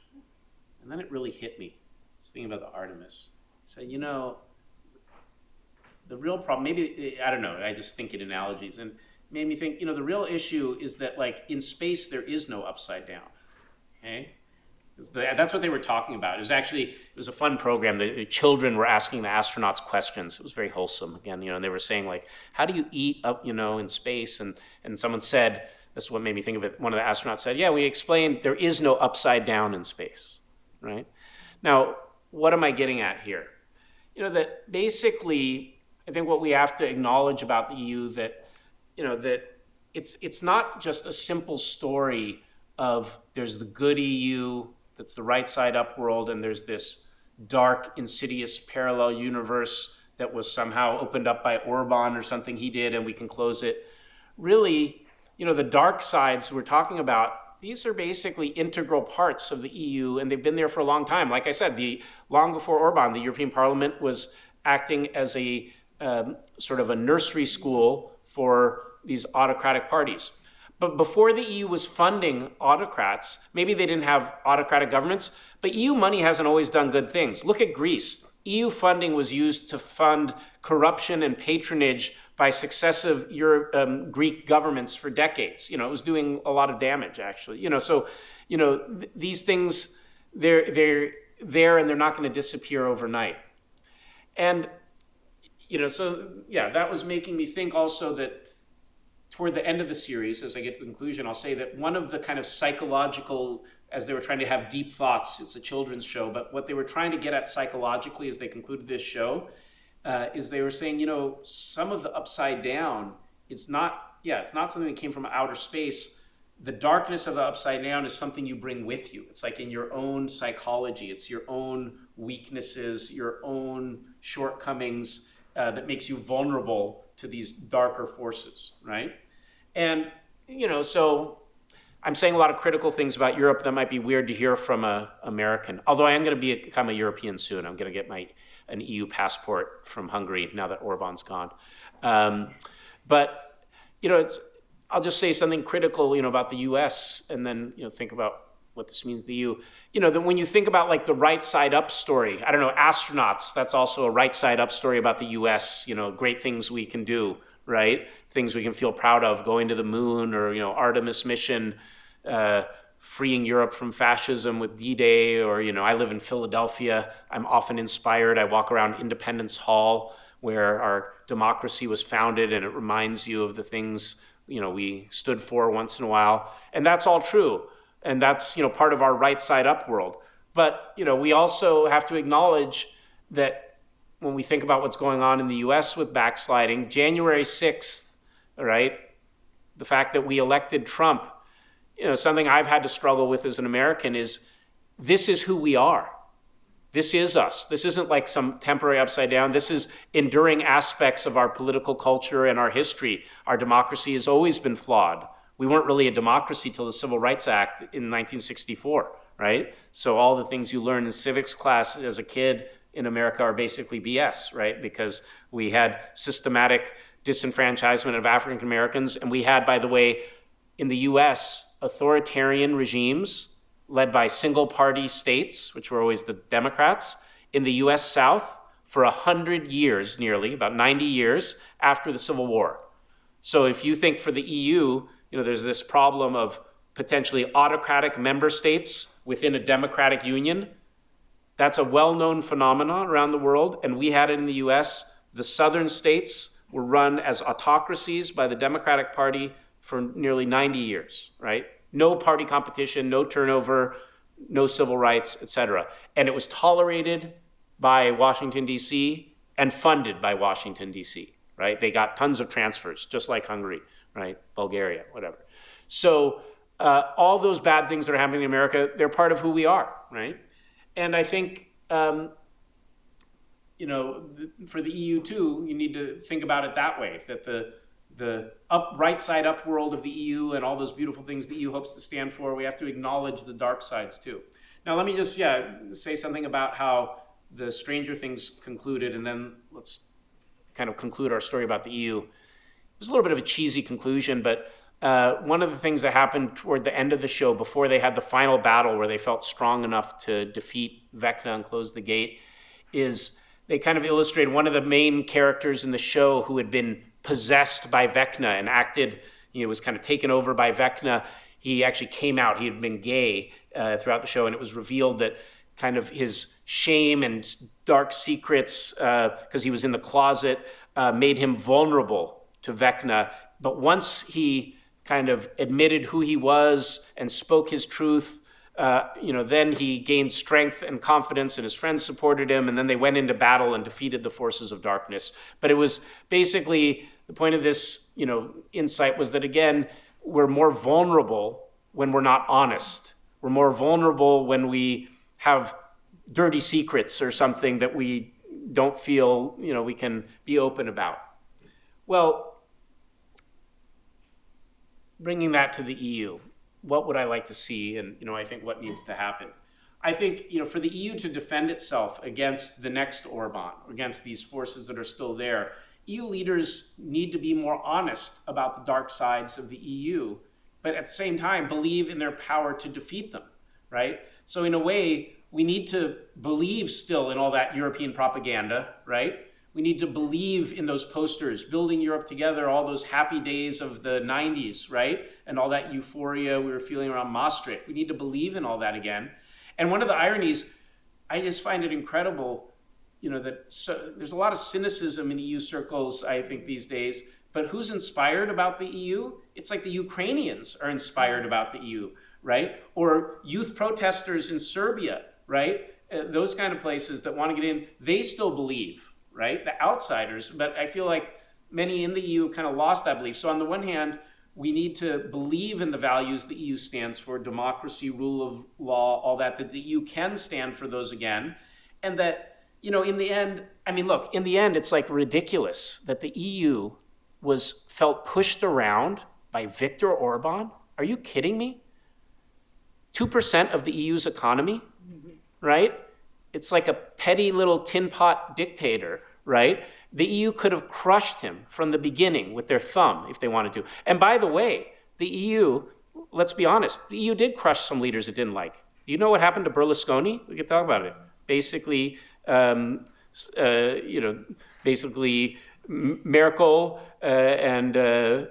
And then it really hit me. I was thinking about the Artemis. I said, the real problem, maybe, I don't know, I just think in analogies, and made me think, the real issue is that, in space, there is no upside down, okay? That's what they were talking about. It was a fun program. The children were asking the astronauts questions. It was very wholesome. Again, they were saying, how do you eat up, in space? And someone said, this is what made me think of it. One of the astronauts said, yeah, we explained there is no upside down in space, right? Now, what am I getting at here? That basically, I think what we have to acknowledge about the EU that it's not just a simple story of there's the good EU, that's the right side up world, and there's this dark, insidious parallel universe that was somehow opened up by Orban or something he did, and we can close it. Really, the dark sides we're talking about, these are basically integral parts of the EU, and they've been there for a long time. Like I said, long before Orban, the European Parliament was acting as a sort of a nursery school for these autocratic parties. But before the EU was funding autocrats, maybe they didn't have autocratic governments, but EU money hasn't always done good things. Look at Greece. EU funding was used to fund corruption and patronage by successive Greek governments for decades. It was doing a lot of damage, actually. These things, they're there and they're not going to disappear overnight. And, that was making me think also that toward the end of the series, as I get to the conclusion, I'll say that one of the kind of psychological, as they were trying to have deep thoughts, it's a children's show, but what they were trying to get at psychologically as they concluded this show is they were saying, some of the upside down, it's not something that came from outer space. The darkness of the upside down is something you bring with you. It's like in your own psychology. It's your own weaknesses, your own shortcomings that makes you vulnerable to these darker forces, right? And, so I'm saying a lot of critical things about Europe that might be weird to hear from an American, although I am going to become a European soon. I'm going to get an EU passport from Hungary now that Orban's gone. But, I'll just say something critical, about the US and then, think about what this means to the EU. That when you think about the right side up story, I don't know, astronauts, that's also a right side up story about the US, great things we can do, right? Things we can feel proud of, going to the moon or, Artemis mission, freeing Europe from fascism with D-Day, or, I live in Philadelphia. I'm often inspired. I walk around Independence Hall where our democracy was founded, and it reminds you of the things, we stood for once in a while. And that's all true. And that's, part of our right side up world. But, we also have to acknowledge that when we think about what's going on in the US with backsliding, January 6th, right, the fact that we elected Trump, something I've had to struggle with as an American is this is who we are. This is us. This isn't like some temporary upside down. This is enduring aspects of our political culture and our history. Our democracy has always been flawed. We weren't really a democracy till the Civil Rights Act in 1964, right? So all the things you learn in civics class as a kid in America are basically BS, right? Because we had systematic disenfranchisement of African Americans, and we had, by the way, in the US, authoritarian regimes led by single-party states, which were always the Democrats, in the US South for 100 years, nearly, about 90 years after the Civil War. So if you think for the EU, there's this problem of potentially autocratic member states within a democratic union. That's a well-known phenomenon around the world, and we had it in the US. The southern states were run as autocracies by the Democratic Party for nearly 90 years, right? No party competition, no turnover, no civil rights, etc. And it was tolerated by Washington, D.C., and funded by Washington, D.C., right? They got tons of transfers, just like Hungary, right? Bulgaria, whatever. So all those bad things that are happening in America, they're part of who we are, right? And I think, for the EU too, you need to think about it that way, that the right side up world of the EU and all those beautiful things the EU hopes to stand for, we have to acknowledge the dark sides too. Now let me just say something about how the Stranger Things concluded, and then let's kind of conclude our story about the EU. It was a little bit of a cheesy conclusion, but one of the things that happened toward the end of the show, before they had the final battle where they felt strong enough to defeat Vecna and close the gate, is they kind of illustrated one of the main characters in the show who had been possessed by Vecna and acted, was kind of taken over by Vecna. He actually came out, he had been gay throughout the show, and it was revealed that kind of his shame and dark secrets, because he was in the closet, made him vulnerable to Vecna. But once he kind of admitted who he was and spoke his truth, then he gained strength and confidence, and his friends supported him, and then they went into battle and defeated the forces of darkness. But it was basically, the point of this, insight was that, again, we're more vulnerable when we're not honest. We're more vulnerable when we have dirty secrets or something that we don't feel, we can be open about. Well, bringing that to the EU, what would I like to see? And, I think what needs to happen. I think, for the EU to defend itself against the next Orban, against these forces that are still there, EU leaders need to be more honest about the dark sides of the EU, but at the same time, believe in their power to defeat them, right? So in a way, we need to believe still in all that European propaganda, right? We need to believe in those posters, building Europe together, all those happy days of the 90s, right? And all that euphoria we were feeling around Maastricht. We need to believe in all that again. And one of the ironies, I just find it incredible, there's a lot of cynicism in EU circles, I think, these days. But who's inspired about the EU? It's like the Ukrainians are inspired about the EU, right? Or youth protesters in Serbia, right? Those kind of places that want to get in, they still believe, right? The outsiders, but I feel like many in the EU kind of lost that belief. So on the one hand, we need to believe in the values the EU stands for, democracy, rule of law, all that the EU can stand for those again. And that, in the end, in the end, it's like ridiculous that the EU felt pushed around by Viktor Orban. Are you kidding me? 2% of the EU's economy, right? It's like a petty little tin pot dictator, right? The EU could have crushed him from the beginning with their thumb if they wanted to. And by the way, the EU, let's be honest, the EU did crush some leaders it didn't like. Do you know what happened to Berlusconi? We could talk about it. Basically, Merkel and the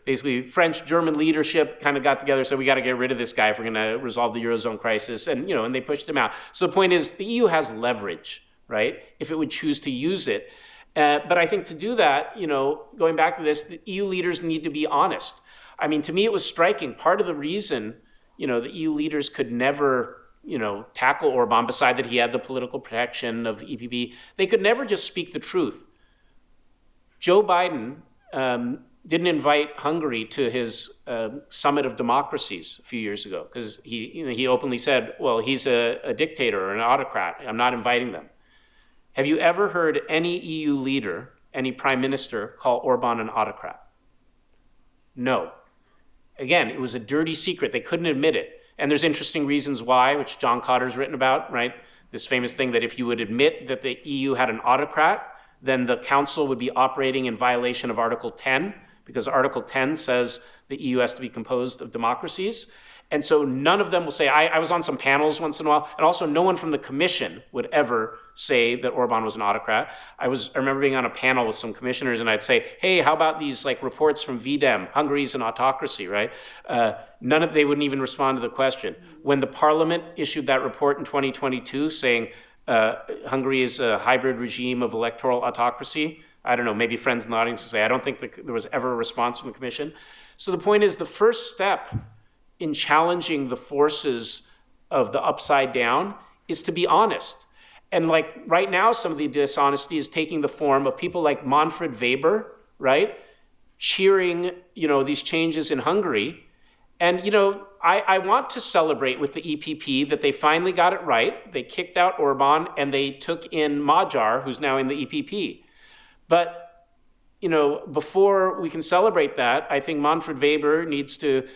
basically French-German leadership kind of got together, said we got to get rid of this guy if we're going to resolve the Eurozone crisis, and and they pushed him out. So the point is, the EU has leverage, right? If it would choose to use it. But I think to do that, going back to this, the EU leaders need to be honest. To me, it was striking. Part of the reason, the EU leaders could never tackle Orban, beside that he had the political protection of EPP, they could never just speak the truth. Joe Biden didn't invite Hungary to his summit of democracies a few years ago because he openly said, well, he's a dictator or an autocrat. I'm not inviting them. Have you ever heard any EU leader, any prime minister, call Orban an autocrat? No. Again, it was a dirty secret. They couldn't admit it. And there's interesting reasons why, which John Cotter's written about, right? This famous thing that if you would admit that the EU had an autocrat, then the council would be operating in violation of Article 10, because Article 10 says the EU has to be composed of democracies. And so none of them will say, I was on some panels once in a while, and also no one from the Commission would ever say that Orban was an autocrat. I remember being on a panel with some commissioners, and I'd say, hey, how about these like reports from VDEM, Hungary's an autocracy, right? They wouldn't even respond to the question. When the Parliament issued that report in 2022 saying Hungary is a hybrid regime of electoral autocracy, I don't know, maybe friends in the audience will say, I don't think there was ever a response from the Commission. So the point is, the first step in challenging the forces of the upside down is to be honest. And like right now, some of the dishonesty is taking the form of people like Manfred Weber, right? Cheering, these changes in Hungary. And, I want to celebrate with the EPP that they finally got it right. They kicked out Orban and they took in Magyar, who's now in the EPP. But, before we can celebrate that, I think Manfred Weber needs to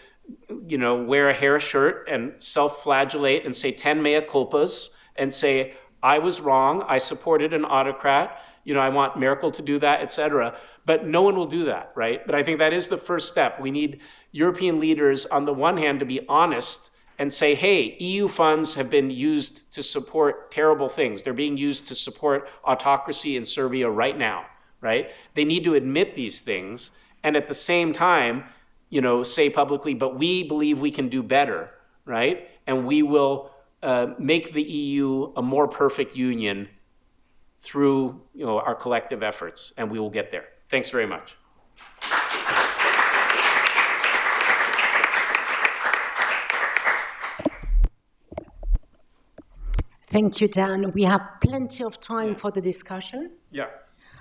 wear a hair shirt and self-flagellate and say 10 mea culpas and say, I was wrong, I supported an autocrat, I want Merkel to do that, etc. But no one will do that, right? But I think that is the first step. We need European leaders, on the one hand, to be honest and say, hey, EU funds have been used to support terrible things. They're being used to support autocracy in Serbia right now, right? They need to admit these things, and at the same time, say publicly, but we believe we can do better, right? And we will make the EU a more perfect union through our collective efforts, and we will get there. Thanks very much. Thank you, Dan. We have plenty of time for the discussion. Yeah.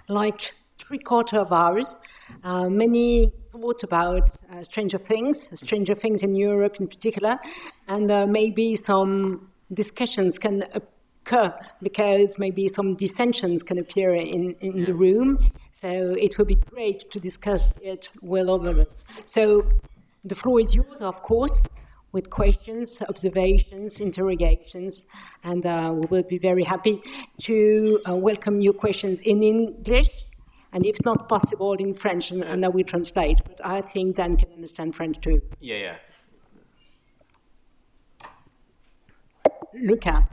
Like 3/4 hours. Many thoughts about Stranger Things in Europe in particular, and maybe some discussions can occur because maybe some dissensions can appear in the room. So it would be great to discuss it well over us. So the floor is yours, of course, with questions, observations, interrogations, and we will be very happy to welcome your questions in English. And if not possible, in French, and I will translate. But I think Dan can understand French too. Yeah. Luca.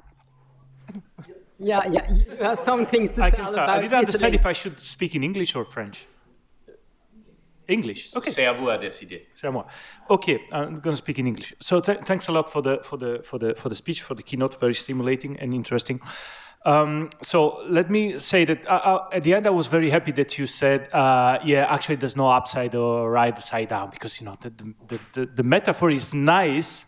Yeah, you have some things to tell about I didn't understand if I should speak in English or French. English. Okay. C'est à vous à décider. C'est à moi. Okay, I'm going to speak in English. So thanks a lot for the speech, for the keynote. Very stimulating and interesting. So let me say that at the end, I was very happy that you said, actually, there's no upside or right side down, because the metaphor is nice,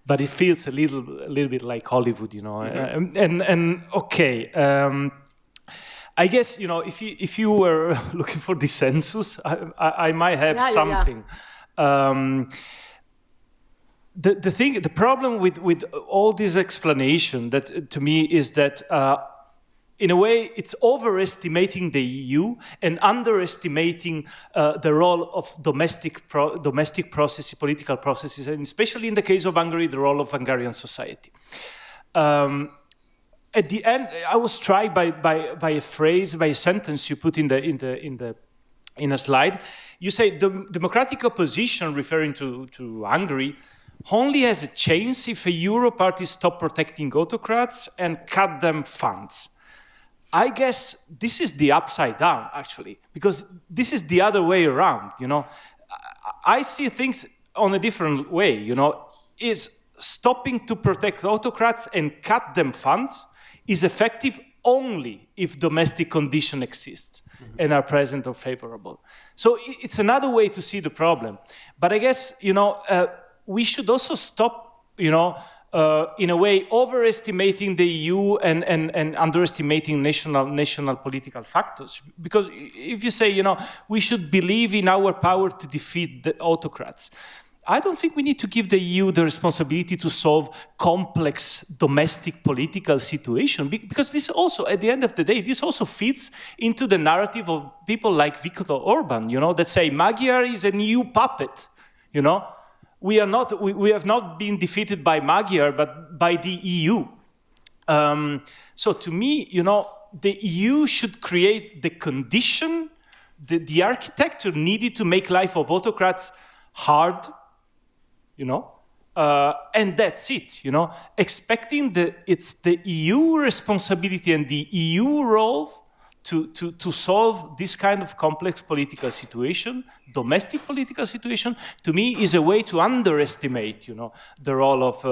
but it feels a little bit like Hollywood, Mm-hmm. And okay, I guess if you were looking for dissensus, I might have something. Yeah. The problem with all this explanation that to me is that in a way it's overestimating the EU and underestimating the role of domestic processes, political processes, and especially in the case of Hungary, the role of Hungarian society. At the end, I was struck by a phrase, by a sentence you put in a slide. You say the democratic opposition, referring to Hungary, only has a chance if a Euro party stop protecting autocrats and cut them funds. I guess this is the upside down, actually, because this is the other way around. I see things on a different way. Is stopping to protect autocrats and cut them funds is effective only if domestic conditions exist and are present or favorable. So it's another way to see the problem. But I guess, we should also stop, in a way, overestimating the EU and underestimating national political factors. Because if you say, we should believe in our power to defeat the autocrats, I don't think we need to give the EU the responsibility to solve complex domestic political situations, because this also, at the end of the day, this also fits into the narrative of people like Viktor Orban, that say Magyar is an EU puppet, We have not been defeated by Magyar, but by the EU. So to me, the EU should create the condition the architecture needed to make life of autocrats hard, and that's it, expecting it's the EU responsibility and the EU role to solve this kind of complex political situation, domestic political situation, to me is a way to underestimate, the role of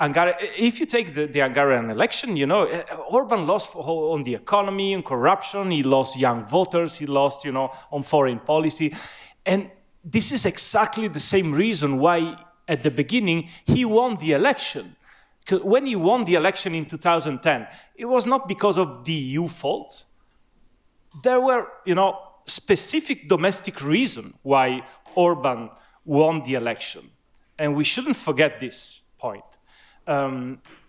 Hungary. If you take the Hungarian election, Orban lost on the economy, on corruption, he lost young voters, he lost, on foreign policy. And this is exactly the same reason why at the beginning he won the election. Because when he won the election in 2010, it was not because of the EU fault. There were, specific domestic reasons why Orban won the election, and we shouldn't forget this point.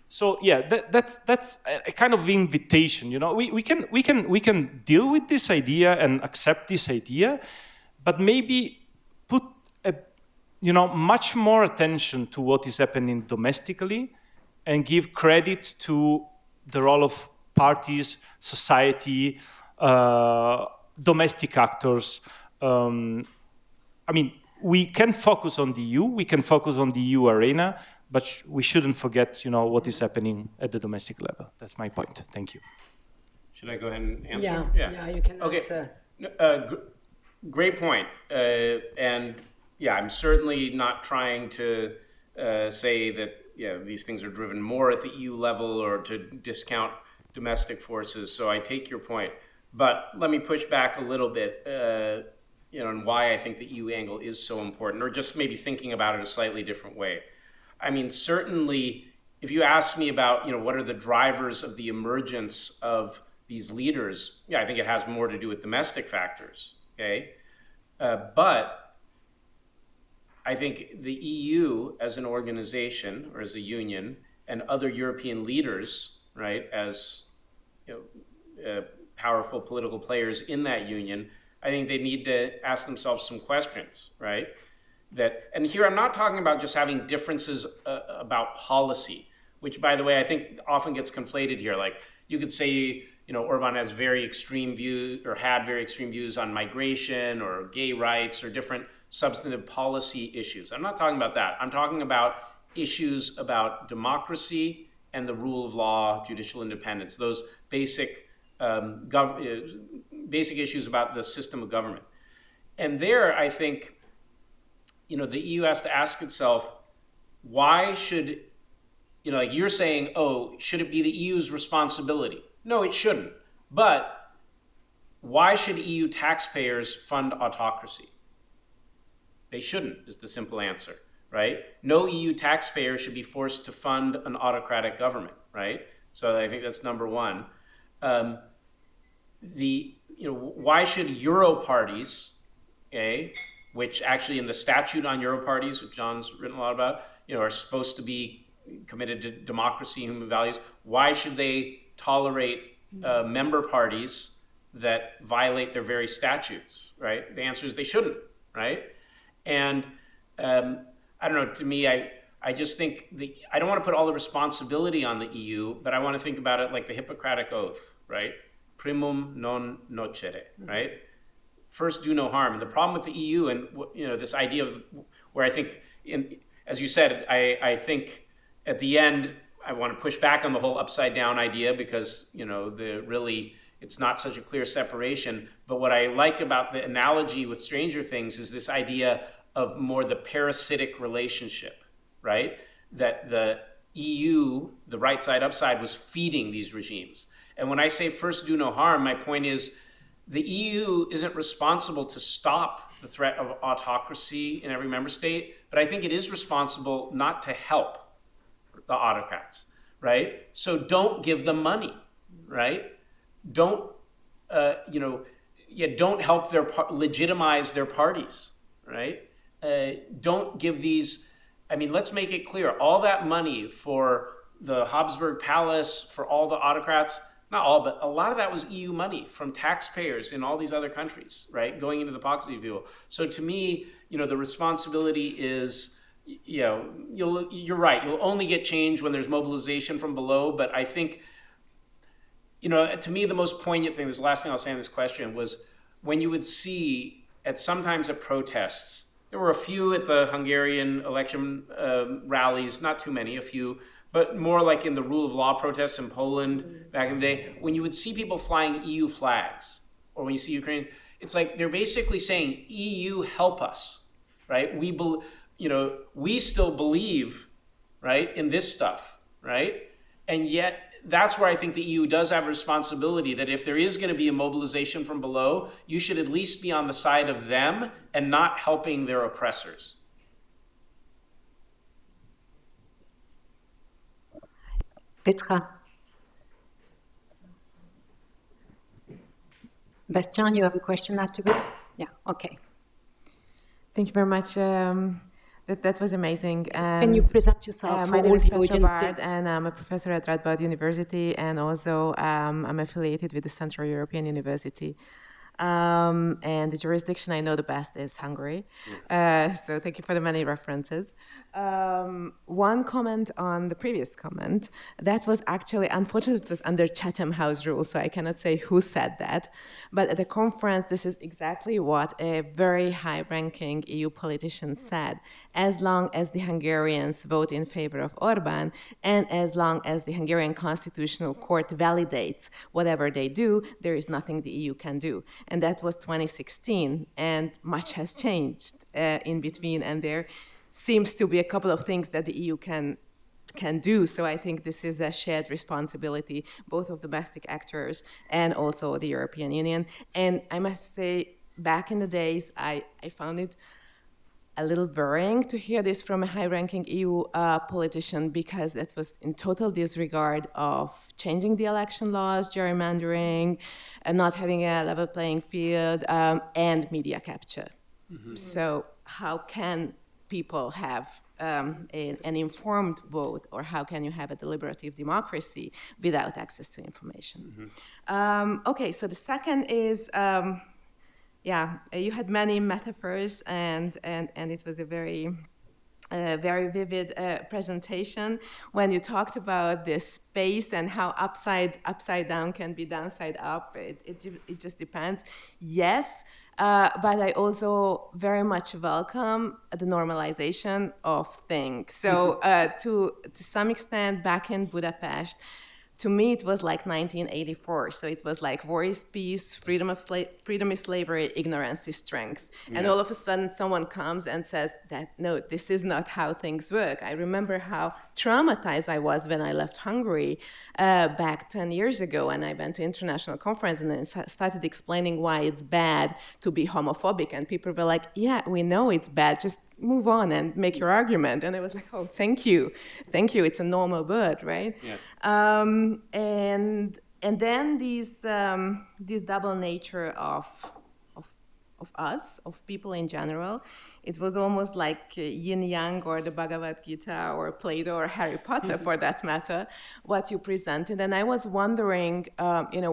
So yeah, that's a kind of invitation. We can deal with this idea and accept this idea, but maybe put much more attention to what is happening domestically, and give credit to the role of parties, society. Domestic actors. We can focus on the EU, we can focus on the EU arena, but we shouldn't forget, what is happening at the domestic level. That's my point. Thank you. Should I go ahead and answer? Yeah, you can answer. Great point. And yeah, I'm certainly not trying to say that these things are driven more at the EU level or to discount domestic forces. So I take your point. But let me push back a little bit, and why I think the EU angle is so important, or just maybe thinking about it a slightly different way. Certainly, if you ask me about, what are the drivers of the emergence of these leaders, I think it has more to do with domestic factors, okay? But I think the EU as an organization or as a union and other European leaders, right, as powerful political players in that union, I think they need to ask themselves some questions, right? And here I'm not talking about just having differences about policy, which, by the way, I think often gets conflated here. Like, you could say, Orban has very extreme views, or had very extreme views on migration or gay rights or different substantive policy issues. I'm not talking about that. I'm talking about issues about democracy and the rule of law, judicial independence, those basic issues about the system of government. And there, I think, the EU has to ask itself, why should, like you're saying, should it be the EU's responsibility? No, it shouldn't. But why should EU taxpayers fund autocracy? They shouldn't, is the simple answer, right? No EU taxpayer should be forced to fund an autocratic government, right? So I think that's number one. Why should Euro parties, which actually in the statute on Euro parties, which John's written a lot about, are supposed to be committed to democracy, human values, why should they tolerate member parties that violate their very statutes, right? The answer is they shouldn't, right? And I don't know, to me, I just think I don't want to put all the responsibility on the EU, but I want to think about it like the Hippocratic Oath, right? Primum non nocere, right? First, do no harm. And the problem with the EU and this idea of where I think, as you said, I think at the end I want to push back on the whole upside down idea because it's not such a clear separation. But what I like about the analogy with Stranger Things is this idea of more the parasitic relationship, right? That the EU, the right side, upside, was feeding these regimes. And when I say first do no harm, my point is the EU isn't responsible to stop the threat of autocracy in every member state, but I think it is responsible not to help the autocrats, right? So don't give them money, right? Don't, don't help legitimize their parties, right? Don't give these, let's make it clear, all that money for the Habsburg Palace, for all the autocrats, not all, but a lot of that was EU money from taxpayers in all these other countries, right? Going into the pockets of people. So to me, the responsibility is, you're right. You'll only get change when there's mobilization from below. But I think, to me, the most poignant thing, this is the last thing I'll say on this question, was when you would see sometimes at protests, there were a few at the Hungarian election rallies, not too many, a few, but more like in the rule of law protests in Poland back in the day, when you would see people flying EU flags, or when you see Ukraine, it's like they're basically saying, EU, help us, right? We still believe, right, in this stuff, right? And yet, that's where I think the EU does have a responsibility, that if there is going to be a mobilization from below, you should at least be on the side of them and not helping their oppressors. Petra. Bastien, you have a question afterwards? Yeah, okay. Thank you very much. That was amazing. And, can you present yourself? My name is Petra audience, Bard, please? and I'm a professor at Radboud University, and also I'm affiliated with the Central European University. And the jurisdiction I know the best is Hungary. So thank you for the many references. One comment on the previous comment, that was actually, unfortunately, it was under Chatham House rules, so I cannot say who said that. But at the conference, this is exactly what a very high-ranking EU politician said. As long as the Hungarians vote in favor of Orbán, and as long as the Hungarian Constitutional Court validates whatever they do, there is nothing the EU can do. And that was 2016, and much has changed in between, and there seems to be a couple of things that the EU can do. So I think this is a shared responsibility, both of domestic actors and also the European Union. And I must say, back in the days, I found it a little worrying to hear this from a high-ranking EU politician, because it was in total disregard of changing the election laws, gerrymandering, and not having a level playing field, and media capture. Mm-hmm. So how can people have an informed vote, or how can you have a deliberative democracy without access to information? Mm-hmm. Okay, so the second is, you had many metaphors, and it was a very vivid presentation when you talked about this space and how upside down can be downside up. It just depends. Yes. But I also very much welcome the normalization of things. So to some extent, back in Budapest, to me, it was like 1984. So it was like war is peace, freedom is slavery, ignorance is strength. Yeah. And all of a sudden, someone comes and says that, no, this is not how things work. I remember how traumatized I was when I left Hungary back 10 years ago, and I went to international conference and then started explaining why it's bad to be homophobic. And people were like, yeah, we know it's bad, just move on and make your argument. And I was like, oh, thank you. It's a normal word, right? Yeah. And then these double nature of us, of people in general, it was almost like yin yang, or the Bhagavad Gita, or Plato, or Harry Potter, for that matter, what you presented. And I was wondering,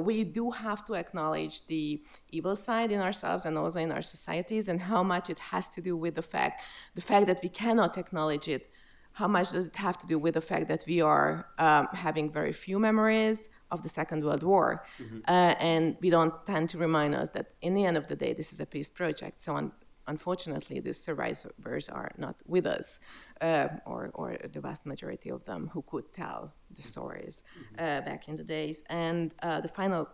we do have to acknowledge the evil side in ourselves and also in our societies, and how much it has to do with the fact that we cannot acknowledge it. How much does it have to do with the fact that we are having very few memories of the Second World War? Mm-hmm. And we don't tend to remind us that in the end of the day, this is a peace project. So unfortunately, the survivors are not with us, or the vast majority of them who could tell the stories back in the days. And the final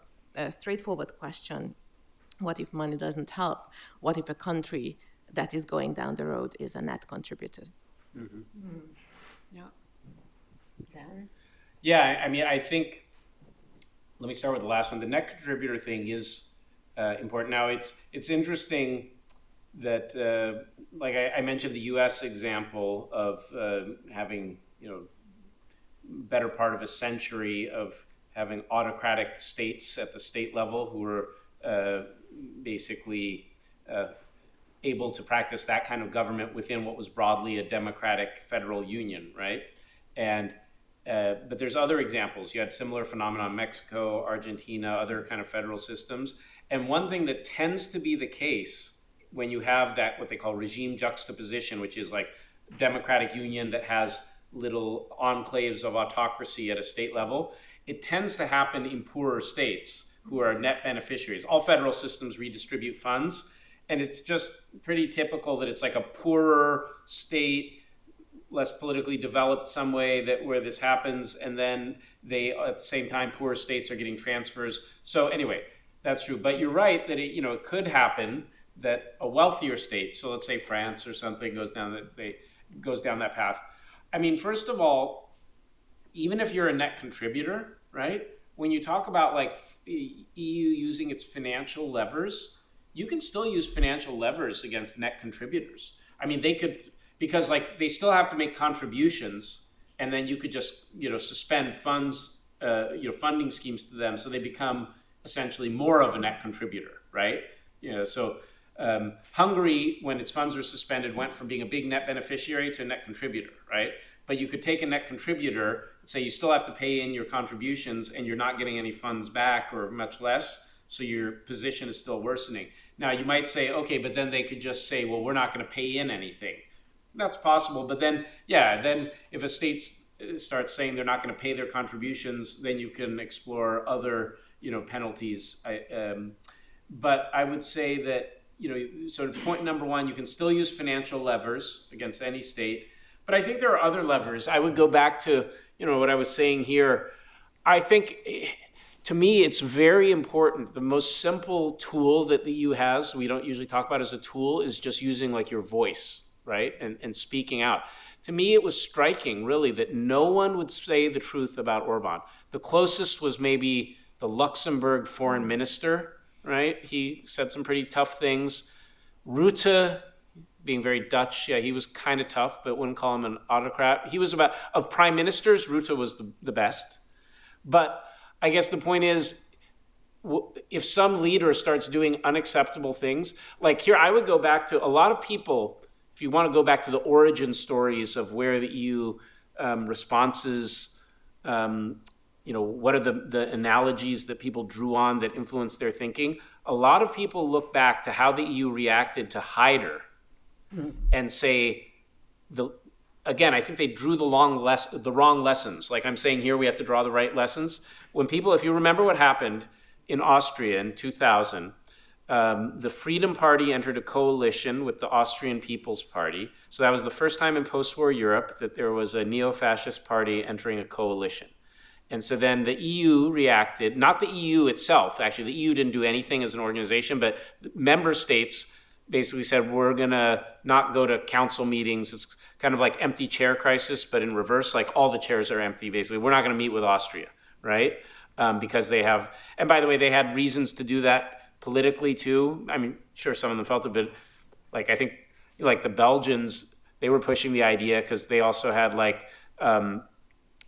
straightforward question, what if money doesn't help? What if a country that is going down the road is a net contributor? Mm-hmm. Mm. Yeah. Darren? Yeah, I mean, I think, let me start with the last one. The net contributor thing is important. Now, it's interesting that, like I mentioned the U.S. example of having, better part of a century of having autocratic states at the state level who were basically able to practice that kind of government within what was broadly a democratic federal union, right? And but there's other examples. You had similar phenomena in Mexico, Argentina, other kind of federal systems. And one thing that tends to be the case when you have that, what they call regime juxtaposition, which is like democratic union that has little enclaves of autocracy at a state level, it tends to happen in poorer states who are net beneficiaries. All federal systems redistribute funds, and it's just pretty typical that it's like a poorer state, less politically developed some way that where this happens, and then they, at the same time, poorer states are getting transfers. So anyway, that's true. But you're right that it could happen that a wealthier state, so let's say France or something, goes down that path. I mean, first of all, even if you're a net contributor, right? When you talk about like EU using its financial levers, you can still use financial levers against net contributors. I mean, they could, because like they still have to make contributions, and then you could just suspend funds, funding schemes to them, so they become essentially more of a net contributor, right? So Hungary, when its funds were suspended, went from being a big net beneficiary to a net contributor, right? But you could take a net contributor and say you still have to pay in your contributions and you're not getting any funds back or much less, so your position is still worsening. Now you might say, okay, but then they could just say, well, we're not going to pay in anything. That's possible, but then, then if a state starts saying they're not going to pay their contributions, then you can explore other, penalties. But I would say that, sort of point number one, you can still use financial levers against any state. But I think there are other levers. I would go back to, what I was saying here. I think, to me, it's very important. The most simple tool that the EU has, we don't usually talk about as a tool, is just using like your voice, right? And speaking out. To me, it was striking, really, that no one would say the truth about Orban. The closest was maybe the Luxembourg foreign minister, right? He said some pretty tough things. Rutte, being very Dutch, he was kind of tough, but wouldn't call him an autocrat. He was of prime ministers, Rutte was the best. But I guess the point is, if some leader starts doing unacceptable things, like here, I would go back to a lot of people, if you want to go back to the origin stories of where the EU responses, what are the analogies that people drew on that influenced their thinking? A lot of people look back to how the EU reacted to Haider and say, again, I think they drew the wrong lessons. Like I'm saying here, we have to draw the right lessons. When people, if you remember what happened in Austria in 2000, the Freedom Party entered a coalition with the Austrian People's Party. So that was the first time in post-war Europe that there was a neo-fascist party entering a coalition. And so then the EU reacted, not the EU itself, actually the EU didn't do anything as an organization, but member states basically said, we're gonna not go to council meetings. It's kind of like empty chair crisis, but in reverse, like all the chairs are empty, basically. We're not gonna meet with Austria, right? Because they have, and by the way, they had reasons to do that politically too. I mean, sure, some of them felt a bit, like I think, like the Belgians, they were pushing the idea because they also had like,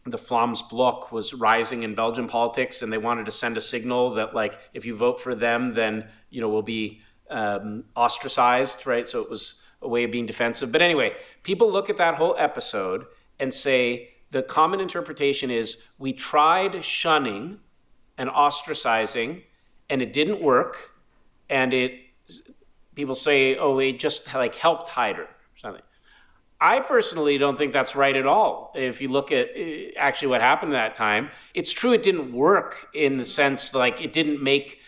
the Vlaams Blok was rising in Belgian politics, and they wanted to send a signal that like, if you vote for them, then, we'll be ostracized, right? So it was a way of being defensive. But anyway, people look at that whole episode and say, the common interpretation is we tried shunning and ostracizing and it didn't work. And people say, oh, it just like helped Haider or something. I personally don't think that's right at all. If you look at actually what happened at that time, it's true it didn't work in the sense like it didn't make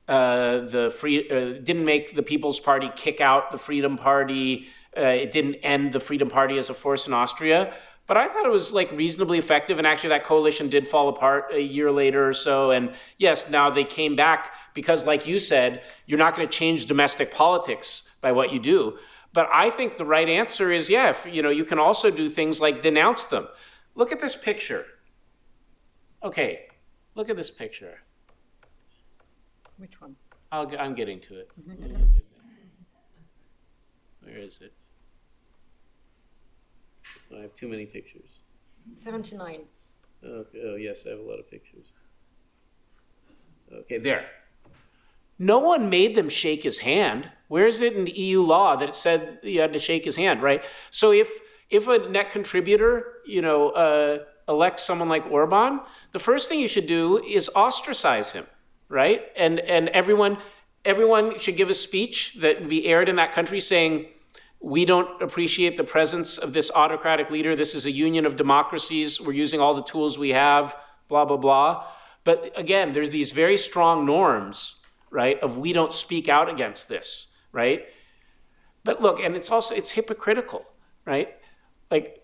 didn't make the People's Party kick out the Freedom Party. It didn't end the Freedom Party as a force in Austria. But I thought it was like reasonably effective, and actually that coalition did fall apart a year later or so. And yes, now they came back because, like you said, you're not going to change domestic politics by what you do. But I think the right answer is, you can also do things like denounce them. Look at this picture. Okay, look at this picture. Which one? I'm getting to it. Where is it? I have too many pictures. 79. Okay. Oh, yes, I have a lot of pictures. Okay, there. No one made them shake his hand. Where is it in the EU law that it said you had to shake his hand, right? So if a net contributor, elects someone like Orban, the first thing you should do is ostracize him, right? And everyone should give a speech that would be aired in that country saying, we don't appreciate the presence of this autocratic leader. This is a union of democracies. We're using all the tools we have, blah, blah, blah. But again, there's these very strong norms, right, of we don't speak out against this, right? But look, and it's hypocritical, right? Like,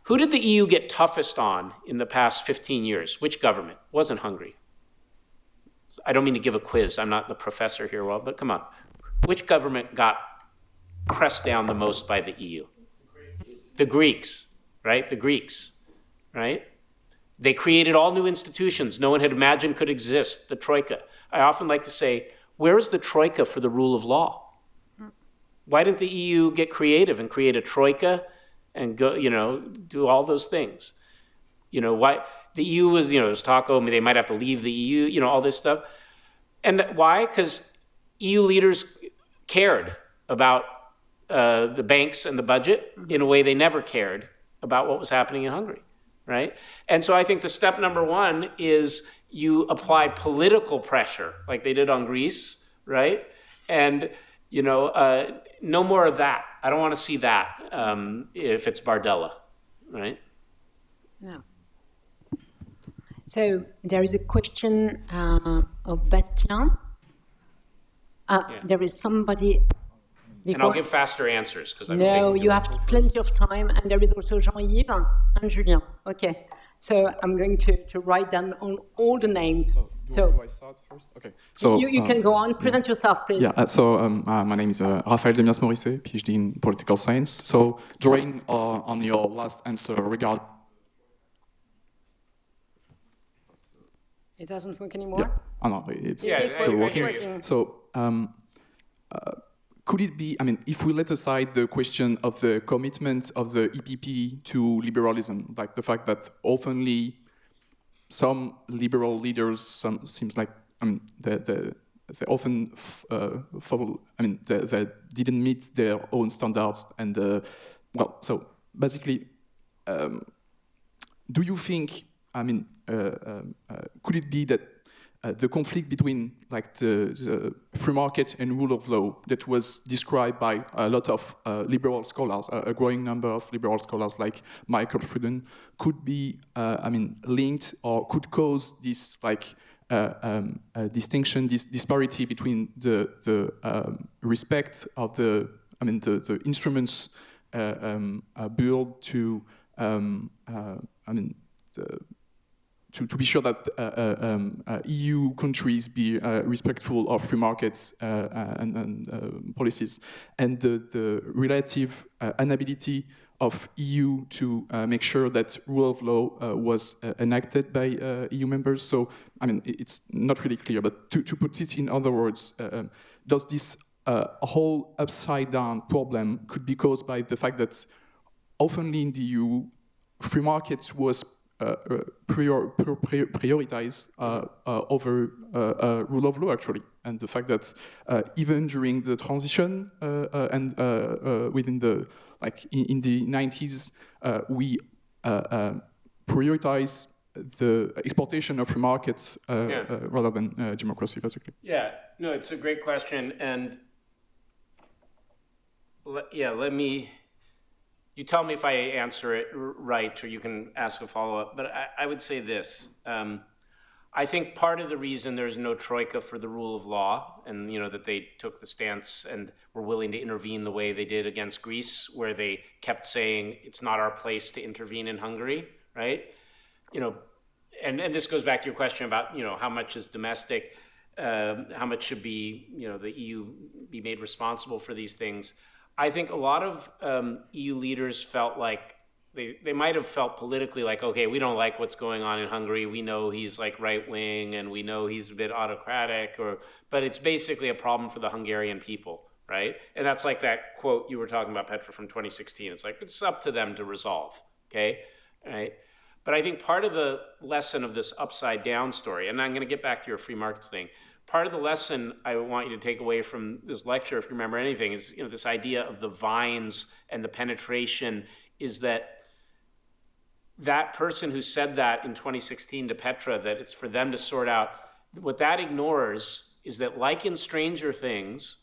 who did the EU get toughest on in the past 15 years? Which government? It wasn't Hungary. I don't mean to give a quiz. I'm not the professor here, well, but come on. Which government got pressed down the most by the EU? The Greeks, right? The Greeks, right? They created all new institutions no one had imagined could exist, the Troika. I often like to say, where is the Troika for the rule of law? Why didn't the EU get creative and create a Troika and go, do all those things? Why the EU was, there's talk, they might have to leave the EU, all this stuff. And why? Because EU leaders cared about the banks and the budget in a way they never cared about what was happening in Hungary, right? And so I think the step number one is you apply political pressure, like they did on Greece, right? And, no more of that. I don't want to see that if it's Bardella, right? Yeah. So there is a question of Bastien. There is somebody before. And I'll give faster answers because I'm No, you have plenty of time, and there is also Jean-Yves and Julien. Okay, so I'm going to write down all the names. So do I start first? Okay. So you can go on. Present yourself, please. Yeah. My name is Raphaël Demias-Morisset, PhD in political science. So drawing on your last answer regarding. It doesn't work anymore? Yeah. Oh, no, it's still working. So, could it be, if we let aside the question of the commitment of the EPP to liberalism, like the fact that oftenly some liberal leaders, seems like, they often follow, they didn't meet their own standards, and, so basically, do you think, could it be that the conflict between the free market and rule of law that was described by a lot of liberal scholars, a growing number of liberal scholars like Michael Fruden, could be linked or could cause this distinction, this disparity between the respect of the instruments built to to be sure that EU countries be respectful of free markets and policies, and the relative inability of EU to make sure that rule of law was enacted by EU members. So, it's not really clear, but to put it in other words, does this whole upside-down problem could be caused by the fact that oftenly in the EU, free markets was prioritized over rule of law, actually, and the fact that even during the transition and within the in the 90s, we prioritize the exportation of free markets rather than democracy, basically. Yeah, no, it's a great question, and let me. You tell me if I answer it right, or you can ask a follow-up. But I would say this. I think part of the reason there's no troika for the rule of law, and that they took the stance and were willing to intervene the way they did against Greece, where they kept saying it's not our place to intervene in Hungary, right? And this goes back to your question about how much is domestic, how much should be the EU be made responsible for these things. I think a lot of EU leaders felt like they might have felt politically like, okay, we don't like what's going on in Hungary. We know he's right-wing, and we know he's a bit autocratic, but it's basically a problem for the Hungarian people, right? And that's like that quote you were talking about, Petra, from 2016. It's like, it's up to them to resolve, okay? Right? But I think part of the lesson of this upside-down story, and I'm going to get back to your free markets thing, part of the lesson I want you to take away from this lecture, if you remember anything, is this idea of the vines and the penetration is that person who said that in 2016 to Petra, that it's for them to sort out, what that ignores is that, like in Stranger Things,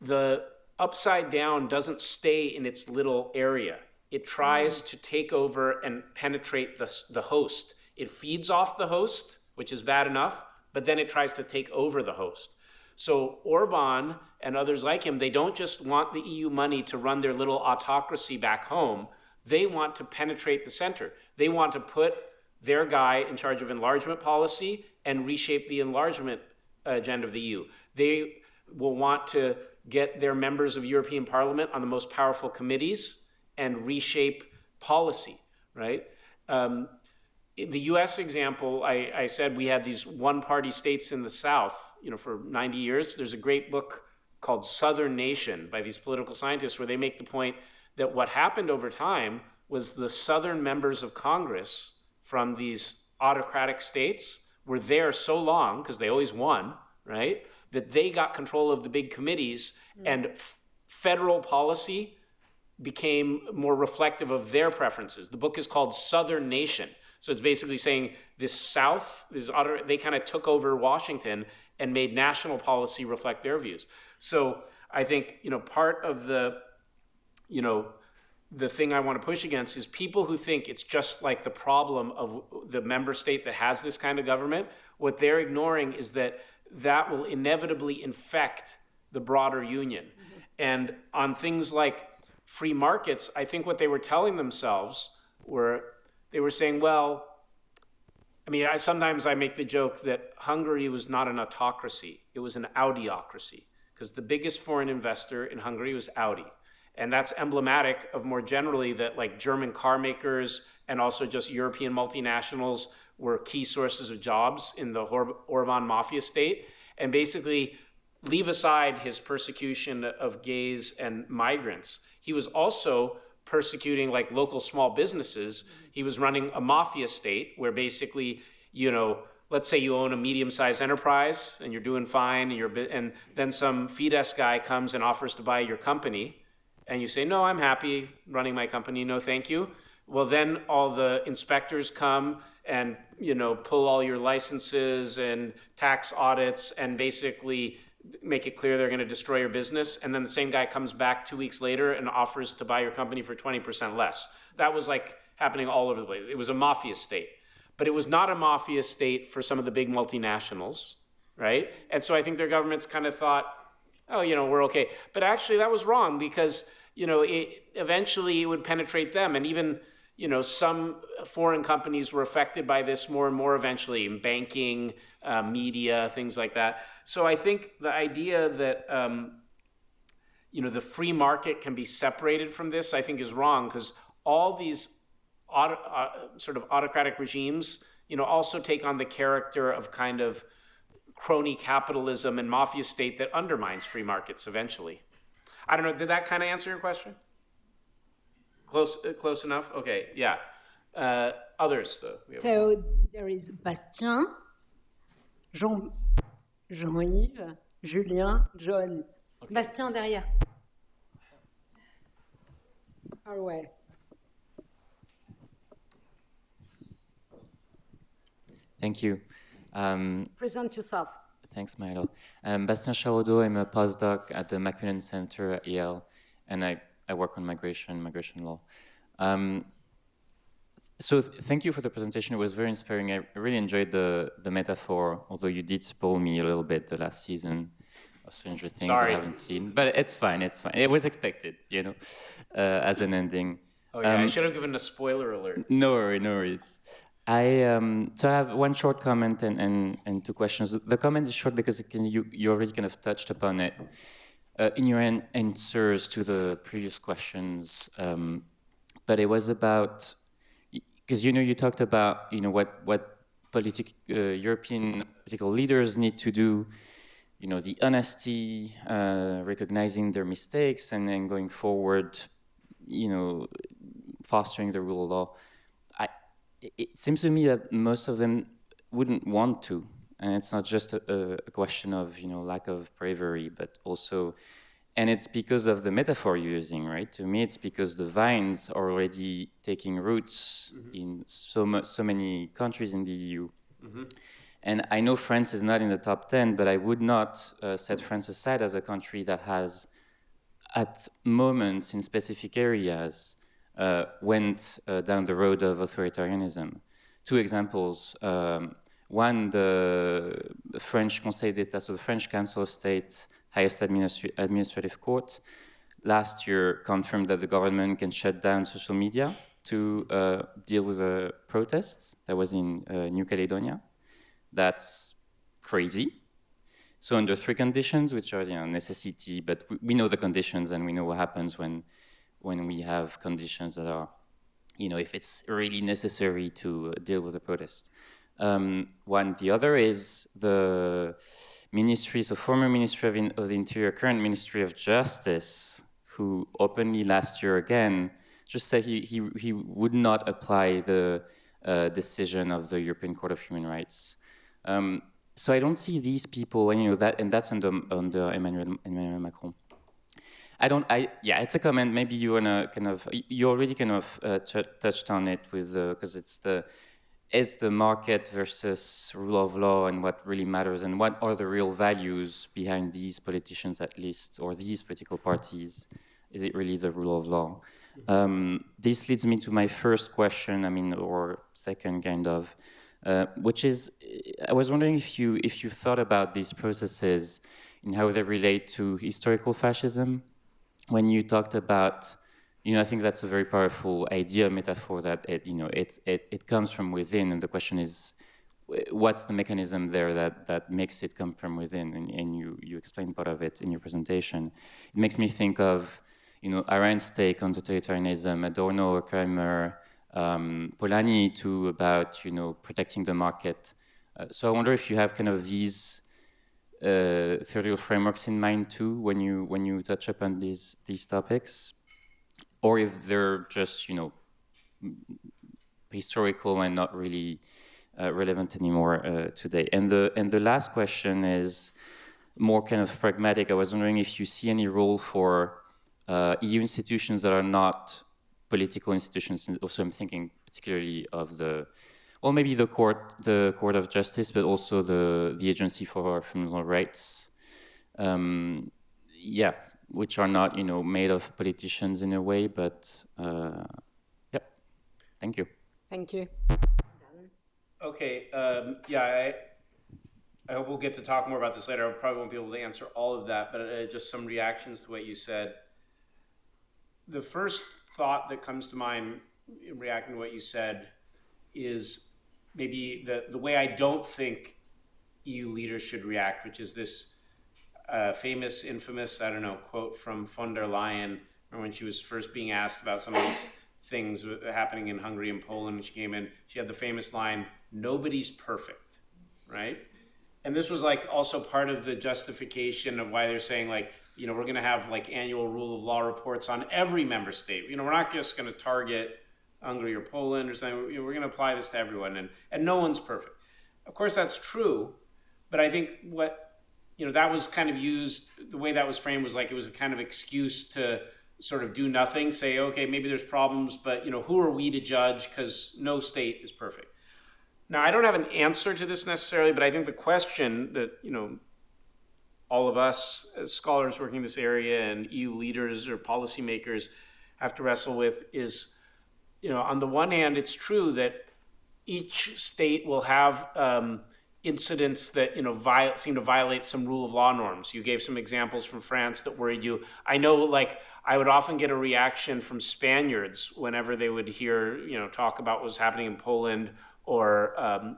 the upside down doesn't stay in its little area. It tries to take over and penetrate the host. It feeds off the host, which is bad enough, but then it tries to take over the host. So Orban and others like him, they don't just want the EU money to run their little autocracy back home. They want to penetrate the center. They want to put their guy in charge of enlargement policy and reshape the enlargement agenda of the EU. They will want to get their members of European Parliament on the most powerful committees and reshape policy, right? In the US example, I said we had these one-party states in the South, for 90 years. There's a great book called Southern Nation by these political scientists where they make the point that what happened over time was the Southern members of Congress from these autocratic states were there so long, because they always won, right, that they got control of the big committees, and federal policy became more reflective of their preferences. The book is called Southern Nation. So it's basically saying this South, they kind of took over Washington and made national policy reflect their views. So I think, part of the thing I want to push against is people who think it's just like the problem of the member state that has this kind of government. What they're ignoring is that will inevitably infect the broader union. Mm-hmm. And on things like free markets, I think what they were telling themselves they were saying, well, sometimes I make the joke that Hungary was not an autocracy, it was an Audiocracy, because the biggest foreign investor in Hungary was Audi. And that's emblematic of more generally that like German car makers and also just European multinationals were key sources of jobs in the Orban mafia state. And basically, leave aside his persecution of gays and migrants, he was also persecuting like local small businesses. He was running a mafia state where basically, let's say you own a medium-sized enterprise and you're doing fine, and then some Fidesz guy comes and offers to buy your company, and you say, no, I'm happy running my company, no thank you. Well, then all the inspectors come and pull all your licenses and tax audits and basically make it clear they're going to destroy your business, and then the same guy comes back 2 weeks later and offers to buy your company for 20% less. That was like happening all over the place. It was a mafia state. But it was not a mafia state for some of the big multinationals, right? And so I think their governments kind of thought, oh, we're okay. But actually that was wrong, because, eventually it would penetrate them. And even, some foreign companies were affected by this more and more eventually in banking, media, things like that. So I think the idea that, the free market can be separated from this, I think is wrong, because all these sort of autocratic regimes, also take on the character of kind of crony capitalism and mafia state that undermines free markets eventually. I don't know, did that kind of answer your question? Close enough? Okay, yeah. Others, though. So there is Bastien, Jean-Yves, Julien, John. Okay. Bastien derrière. Far away. Thank you. Present yourself. Thanks, Milo. Bastien Charodeau, I'm a postdoc at the Macmillan Center at Yale, and I work on migration law. So thank you for the presentation. It was very inspiring. I really enjoyed the metaphor, although you did spoil me a little bit the last season of Stranger Things. Sorry. I haven't seen, but it's fine. It was expected, as an ending. Oh yeah, I should have given a spoiler alert. No worries. So I have one short comment and two questions. The comment is short because you already kind of touched upon it in your answers to the previous questions. But it was about, because you talked about what European political leaders need to do, the honesty, recognizing their mistakes, and then going forward, fostering the rule of law. It seems to me that most of them wouldn't want to, and it's not just a question of lack of bravery, but also, and it's because of the metaphor you're using, right? To me, it's because the vines are already taking roots in so many countries in the EU. Mm-hmm. And I know France is not in the top 10, but I would not set France aside as a country that has, at moments in specific areas, went down the road of authoritarianism. Two examples. One, the French Conseil d'État, so the French Council of State, highest administrative court, last year confirmed that the government can shut down social media to deal with the protests that was in New Caledonia. That's crazy. So under 3 conditions, which are necessity, but we know the conditions and we know what happens when we have conditions that are, if it's really necessary to deal with the protest. One, the other is the ministry, so former Ministry of the Interior, current Ministry of Justice, who openly last year again just said he would not apply the decision of the European Court of Human Rights. So I don't see these people, and that's under Emmanuel Macron. It's a comment. Maybe you wanna you already touched on it with because it's the market versus rule of law and what really matters and what are the real values behind these politicians at least, or these political parties. Is it really the rule of law? This leads me to my first question, or second kind of, which is, I was wondering if you thought about these processes and how they relate to historical fascism. When you talked about, I think that's a very powerful idea, metaphor, that it comes from within, and the question is, what's the mechanism there that makes it come from within? And you explained part of it in your presentation. It makes me think of, Arendt's take on totalitarianism, Adorno, Kramer, Polanyi too, about protecting the market. So I wonder if you have kind of these theoretical frameworks in mind too when you touch upon these topics, or if they're just historical and not really relevant anymore today. And the last question is more kind of pragmatic. I was wondering if you see any role for EU institutions that are not political institutions. Also, I'm thinking particularly of maybe the Court of Justice, but also the Agency for Fundamental Rights. Which are not, made of politicians in a way, but thank you. Thank you. Okay, I hope we'll get to talk more about this later. I probably won't be able to answer all of that, but just some reactions to what you said. The first thought that comes to mind in reacting to what you said is maybe the way I don't think EU leaders should react, which is this famous, infamous, quote from von der Leyen when she was first being asked about some of these things happening in Hungary and Poland. When she came in, she had the famous line, "Nobody's perfect," right? And this was also part of the justification of why they're saying we're going to have annual rule of law reports on every member state. We're not just going to target Hungary or Poland or something. We're going to apply this to everyone, and no one's perfect. Of course, that's true, but I think that was kind of used, the way that was framed was it was a kind of excuse to sort of do nothing, say, okay, maybe there's problems, but who are we to judge, because no state is perfect. Now, I don't have an answer to this necessarily, but I think the question that, all of us as scholars working in this area and EU leaders or policymakers have to wrestle with is, on the one hand, it's true that each state will have incidents that seem to violate some rule of law norms. You gave some examples from France that worried you. I know, I would often get a reaction from Spaniards whenever they would hear, talk about what was happening in Poland or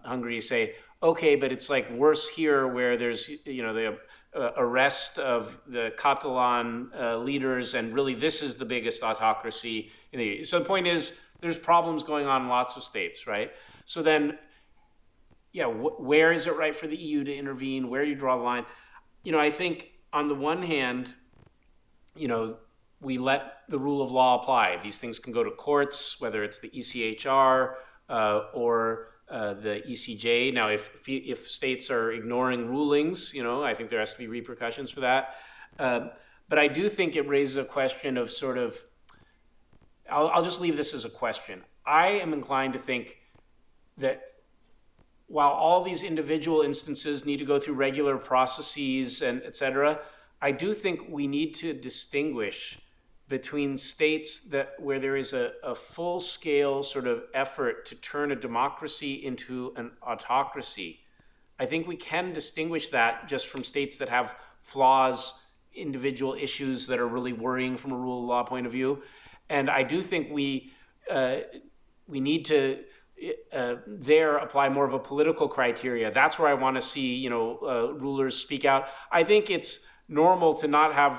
Hungary, say, okay, but it's worse here, where there's the arrest of the Catalan leaders, and really this is the biggest autocracy in the EU. So the point is, there's problems going on in lots of states, right? So then, where is it right for the EU to intervene? Where do you draw the line? I think on the one hand, we let the rule of law apply. These things can go to courts, whether it's the ECHR or the ECJ. Now, if states are ignoring rulings, I think there has to be repercussions for that. But I do think it raises a question of sort of, I'll just leave this as a question. I am inclined to think that while all these individual instances need to go through regular processes and et cetera, I do think we need to distinguish between states where there is a full-scale sort of effort to turn a democracy into an autocracy. I think we can distinguish that just from states that have flaws, individual issues that are really worrying from a rule of law point of view. And I do think we need to there apply more of a political criteria. That's where I want to see rulers speak out. I think it's normal to not have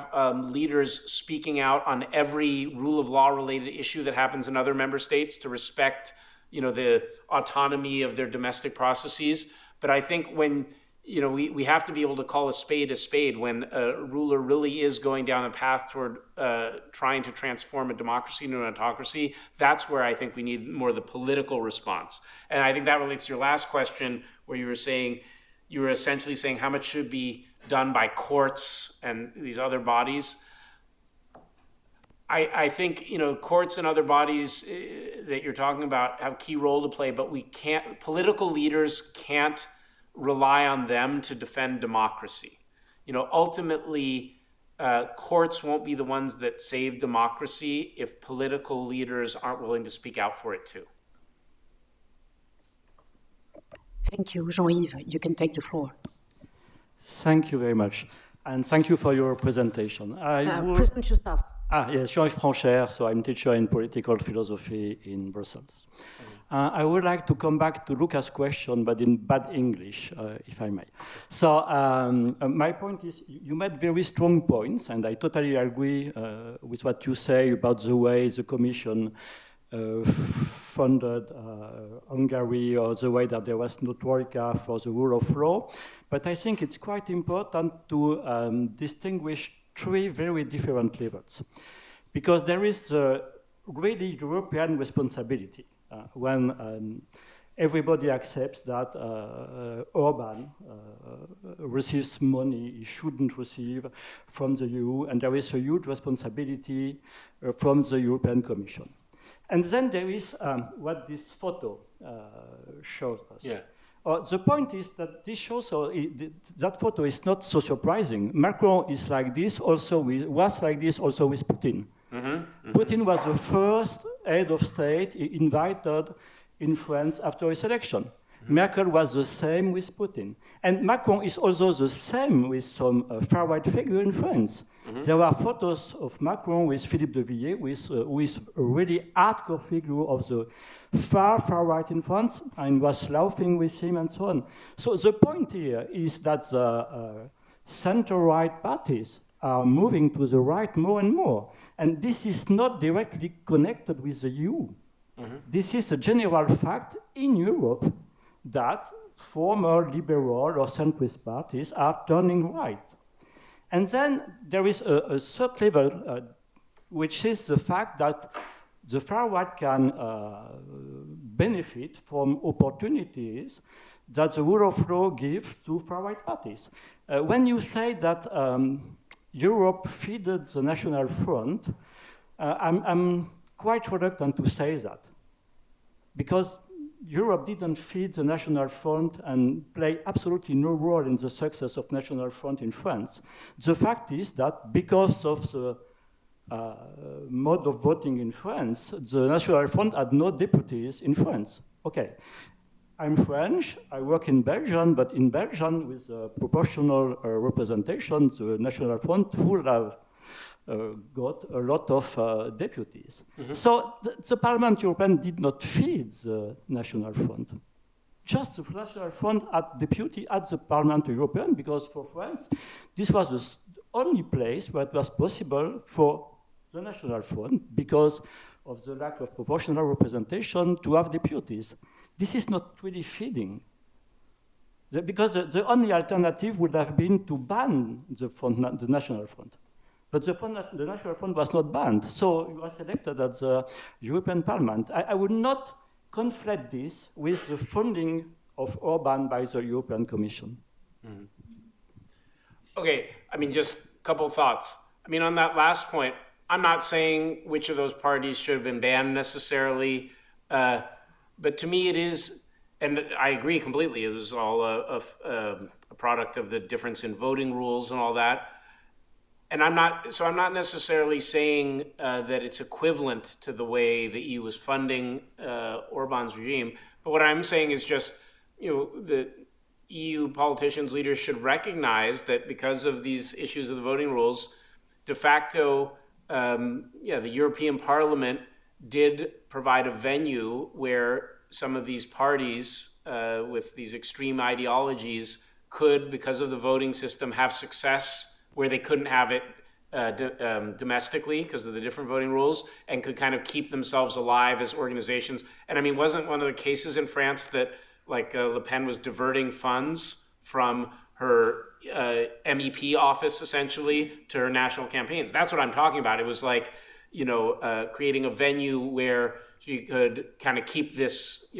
leaders speaking out on every rule of law related issue that happens in other member states, to respect the autonomy of their domestic processes. But I think when we have to be able to call a spade when a ruler really is going down a path toward trying to transform a democracy into an autocracy. That's where I think we need more of the political response. And I think that relates to your last question, where you were essentially saying how much should be done by courts and these other bodies. I think courts and other bodies that you're talking about have a key role to play, but political leaders can't rely on them to defend democracy. Ultimately, courts won't be the ones that save democracy if political leaders aren't willing to speak out for it too. Thank you. Jean-Yves, you can take the floor. Thank you very much. And thank you for your presentation. Present yourself. Yes, Jean-Yves Francher, so I'm teacher in political philosophy in Brussels. I would like to come back to Luca's question, but in bad English, if I may. So my point is, you made very strong points, and I totally agree with what you say about the way the Commission funded Hungary, or the way that there was no troika for the rule of law. But I think it's quite important to distinguish three very different levels, because there is the really European responsibility when everybody accepts that Orban receives money he shouldn't receive from the EU, and there is a huge responsibility from the European Commission. And then there is what this photo shows us. Yeah. The point is that this shows that photo is not so surprising. Macron is like this, was like this also with Putin. Mm-hmm, mm-hmm. Putin was the first head of state he invited in France after his election. Mm-hmm. Merkel was the same with Putin. And Macron is also the same with some far-right figure in France. Mm-hmm. There are photos of Macron with Philippe de Villiers, who is a really hardcore figure of the far-right in France, and was laughing with him and so on. So the point here is that the center-right parties are moving to the right more and more. And this is not directly connected with the EU. Mm-hmm. This is a general fact in Europe that former liberal or centrist parties are turning right. And then there is a third level, which is the fact that the far right can benefit from opportunities that the rule of law gives to far right parties. When you say that Europe feeded the National Front, I'm quite reluctant to say that, because Europe didn't feed the National Front and play absolutely no role in the success of National Front in France. The fact is that because of the mode of voting in France, the National Front had no deputies in France. Okay, I'm French, I work in Belgium, but in Belgium with proportional representation, the National Front would have got a lot of deputies. Mm-hmm. So the Parliament European did not feed the National Front. Just the National Front had deputy at the Parliament European, because for France, this was the only place where it was possible for the National Front, because of the lack of proportional representation, to have deputies. This is not really feeding. Because the only alternative would have been to ban the National Front. But the National Front was not banned, so it was elected at the European Parliament. I would not conflate this with the funding of Orban by the European Commission. Mm-hmm. Okay, just a couple of thoughts. On that last point, I'm not saying which of those parties should have been banned necessarily, but to me it is, and I agree completely, it was all a product of the difference in voting rules and all that. And I'm not necessarily saying that it's equivalent to the way the EU was funding Orban's regime. But what I'm saying is just, the EU politicians, leaders should recognize that because of these issues of the voting rules, de facto, the European Parliament did provide a venue where some of these parties with these extreme ideologies could, because of the voting system, have success where they couldn't have it domestically because of the different voting rules, and could kind of keep themselves alive as organizations. And I mean, wasn't one of the cases in France that Le Pen was diverting funds from her MEP office essentially to her national campaigns? That's what I'm talking about. It was like, creating a venue where she could kind of keep this,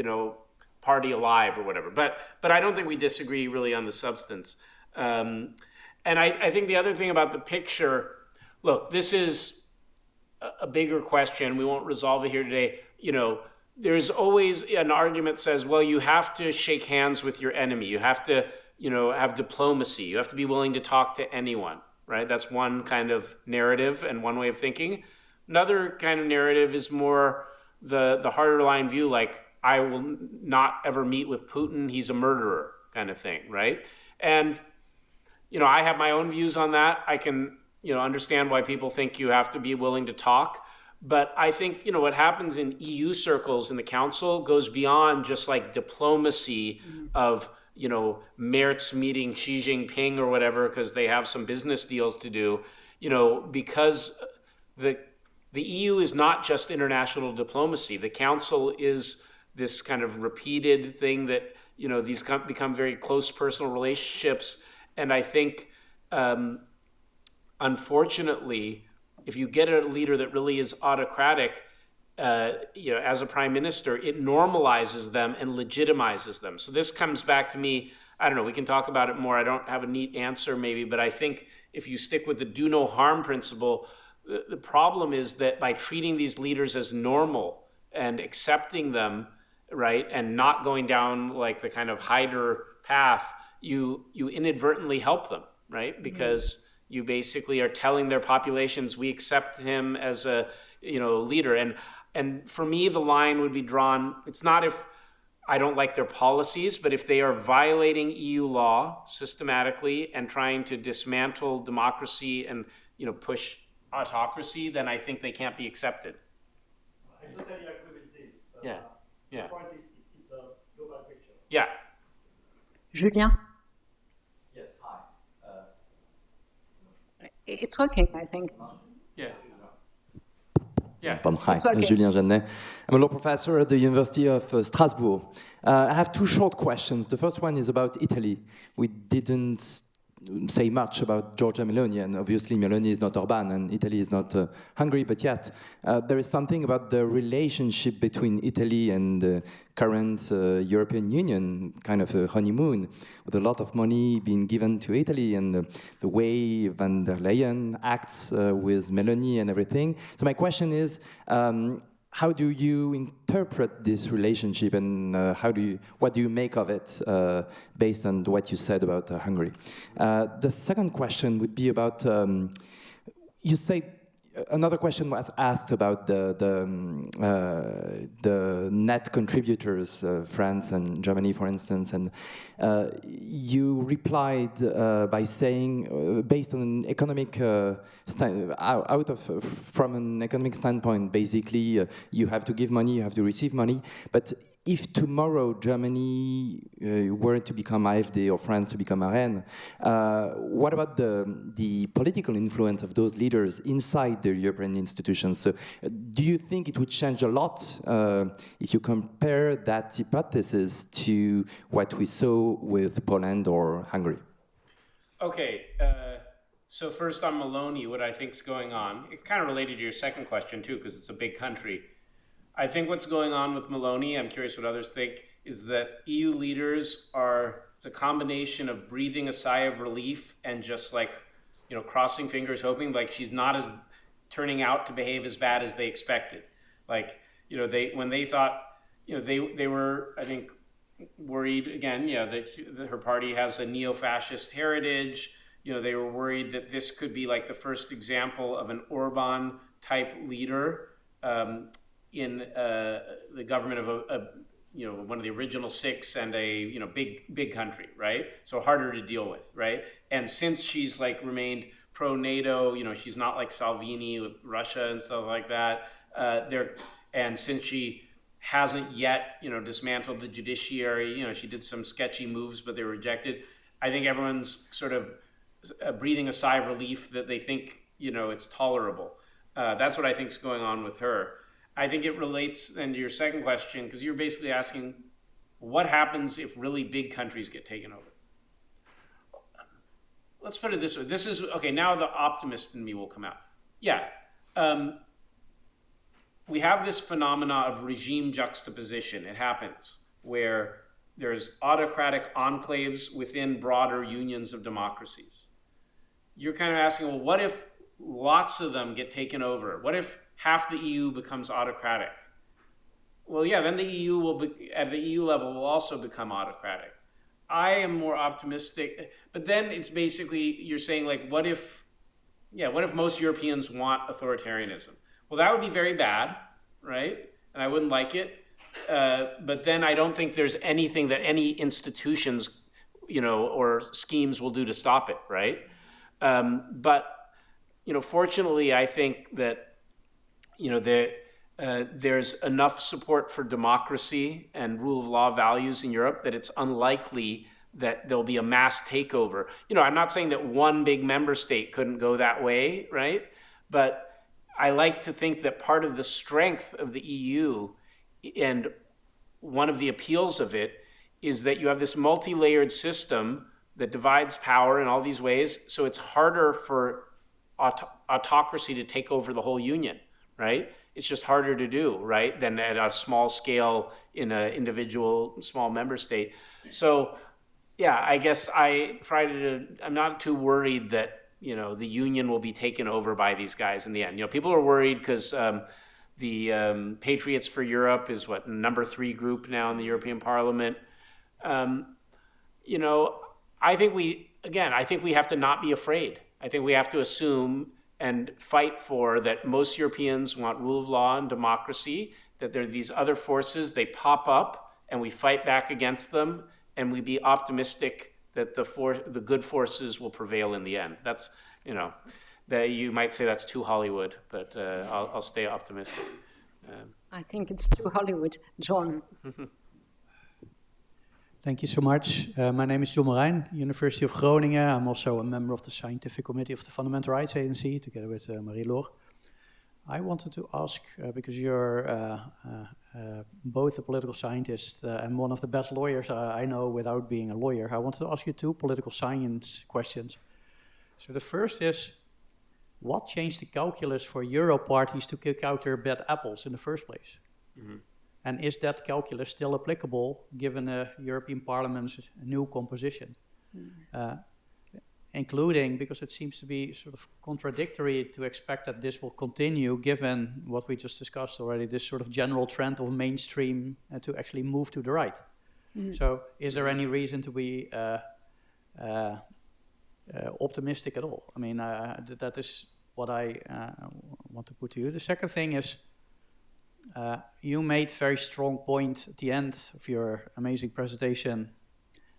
party alive or whatever. But I don't think we disagree really on the substance. And I think the other thing about the picture, look, this is a bigger question. We won't resolve it here today. There's always an argument that says, well, you have to shake hands with your enemy. You have to, have diplomacy. You have to be willing to talk to anyone, right? That's one kind of narrative and one way of thinking. Another kind of narrative is more the harder line view, like, I will not ever meet with Putin. He's a murderer kind of thing, right? And I have my own views on that. I can, understand why people think you have to be willing to talk. But I think, what happens in EU circles in the council goes beyond just like diplomacy of, Merz meeting Xi Jinping or whatever, because they have some business deals to do, because the EU is not just international diplomacy. The council is this kind of repeated thing that, these become very close personal relationships. And I think, unfortunately, if you get a leader that really is autocratic, as a prime minister, it normalizes them and legitimizes them. So this comes back to me, I don't know, we can talk about it more. I don't have a neat answer maybe, but I think if you stick with the do no harm principle, the problem is that by treating these leaders as normal and accepting them, right, and not going down like the kind of Haider path, you inadvertently help them, right? Because you basically are telling their populations, we accept him as a leader. And for me, the line would be drawn, it's not if I don't like their policies, but if they are violating EU law systematically and trying to dismantle democracy and push autocracy, then I think they can't be accepted. I totally agree with this. Yeah. The point is, it's a global picture. Yeah. Julien? Yes, hi. It's working, I think. Yeah. Yeah. Hi, Julien Jeannet. I'm a law professor at the University of Strasbourg. I have two short questions. The first one is about Italy. We didn't say much about Giorgia Meloni, and obviously Meloni is not Orban and Italy is not Hungary, but yet there is something about the relationship between Italy and the current European Union, kind of a honeymoon, with a lot of money being given to Italy and the way van der Leyen acts with Meloni and everything. So my question is, how do you interpret this relationship, and what do you make of it based on what you said about Hungary? The second question would be about, you say, another question was asked about the net contributors, France and Germany, for instance, and you replied by saying, based on an economic from an economic standpoint, basically, you have to give money, you have to receive money, but if tomorrow Germany were to become AfD or France to become RN, what about the political influence of those leaders inside the European institutions? So, do you think it would change a lot if you compare that hypothesis to what we saw with Poland or Hungary? Okay, so first on Meloni, what I think is going on, it's kind of related to your second question too, because it's a big country. I think what's going on with Meloni, I'm curious what others think, is that EU leaders it's a combination of breathing a sigh of relief and just like, crossing fingers, hoping like she's not turning out to behave as bad as they expected. Like, when they thought, they were, I think, worried again, that her party has a neo-fascist heritage, they were worried that this could be like the first example of an Orban type leader in the government of one of the original six and a big country, right? So harder to deal with, right? And since she's like remained pro NATO, she's not like Salvini with Russia and stuff like that. And since she hasn't yet dismantled the judiciary, she did some sketchy moves, but they were rejected. I think everyone's sort of breathing a sigh of relief that they think it's tolerable. That's what I think is going on with her. I think it relates then to your second question, because you're basically asking what happens if really big countries get taken over. Let's put it this way. This is, okay, now the optimist in me will come out. Yeah. We have this phenomena of regime juxtaposition. It happens where there's autocratic enclaves within broader unions of democracies. You're kind of asking, well, what if lots of them get taken over? What if half the EU becomes autocratic? Well, yeah, then the EU at the EU level will also become autocratic. I am more optimistic, but then it's basically, you're saying like, what if most Europeans want authoritarianism? Well, that would be very bad, right? And I wouldn't like it. But then I don't think there's anything that any institutions, or schemes will do to stop it, right? But fortunately, I think that there's enough support for democracy and rule of law values in Europe that it's unlikely that there'll be a mass takeover. I'm not saying that one big member state couldn't go that way, right? But I like to think that part of the strength of the EU and one of the appeals of it is that you have this multi-layered system that divides power in all these ways, so it's harder for autocracy to take over the whole union, right? It's just harder to do, right, than at a small scale in an individual small member state. So, yeah, I guess I'm not too worried that, the union will be taken over by these guys in the end. People are worried because the Patriots for Europe is number 3 group now in the European Parliament. I think we have to not be afraid. I think we have to assume and fight for that most Europeans want rule of law and democracy, that there are these other forces, they pop up and we fight back against them, and we be optimistic that the good forces will prevail in the end. That's, that you might say that's too Hollywood, but I'll stay optimistic. I think it's too Hollywood. John. Thank you so much. My name is John Moulin, University of Groningen. I'm also a member of the Scientific Committee of the Fundamental Rights Agency, together with Marie-Laure. I wanted to ask, because you're both a political scientist and one of the best lawyers I know without being a lawyer, I wanted to ask you 2 political science questions. So the first is, what changed the calculus for Euro parties to kick out their bad apples in the first place? Mm-hmm. And is that calculus still applicable given the European Parliament's new composition? Including, because it seems to be sort of contradictory to expect that this will continue given what we just discussed already, this sort of general trend of mainstream to actually move to the right. Mm. So is there any reason to be optimistic at all? I mean, that is what I want to put to you. The second thing is, you made very strong point at the end of your amazing presentation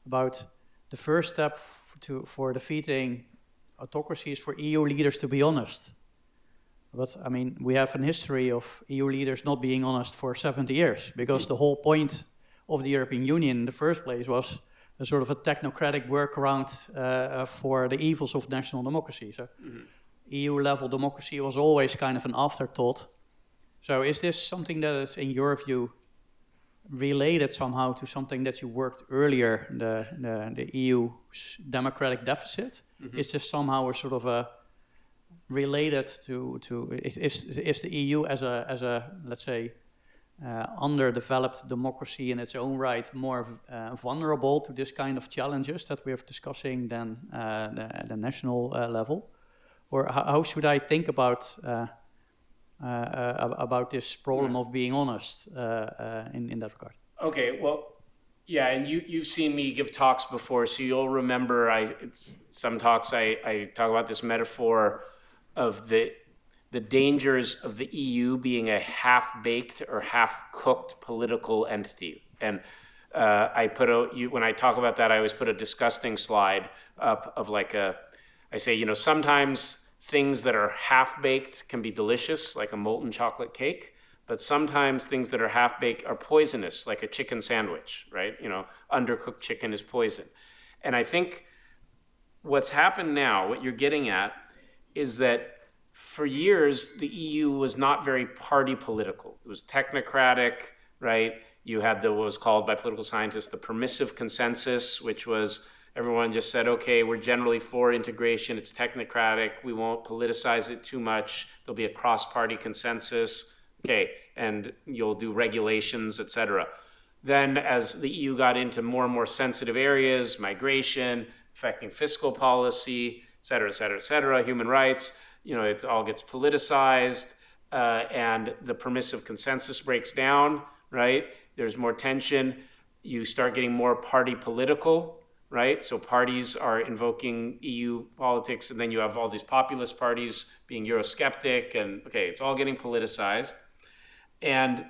about the first step for defeating autocracy is for EU leaders to be honest. But I mean, we have a history of EU leaders not being honest for 70 years, because the whole point of the European Union in the first place was a sort of a technocratic workaround for the evils of national democracy. So EU-level democracy was always kind of an afterthought. So is this something that is, in your view, related somehow to something that you worked earlier, the EU's democratic deficit? Mm-hmm. Is this somehow a sort of a related to is the EU as a let's say underdeveloped democracy in its own right more vulnerable to this kind of challenges that we are discussing than the national level? Or how should I think about this problem of being honest in that regard? Okay, well, Yeah, and you've seen me give talks before, so you'll remember some talks I talk about this metaphor of the dangers of the EU being a half-baked or half-cooked political entity. And when I talk about that, I always put a disgusting slide up of I say, sometimes things that are half-baked can be delicious, like a molten chocolate cake, but sometimes things that are half-baked are poisonous, like a chicken sandwich, right? Undercooked chicken is poison. And I think what's happened now, what you're getting at, is that for years, the EU was not very party political. It was technocratic, right? You had what was called by political scientists the permissive consensus, which was everyone just said, okay, we're generally for integration. It's technocratic. We won't politicize it too much. There'll be a cross-party consensus. Okay, and you'll do regulations, et cetera. Then as the EU got into more and more sensitive areas, migration, affecting fiscal policy, et cetera, et cetera, et cetera, human rights, it all gets politicized, and the permissive consensus breaks down, right? There's more tension. You start getting more party political, right? So parties are invoking EU politics, and then you have all these populist parties being Eurosceptic, and okay, it's all getting politicized. And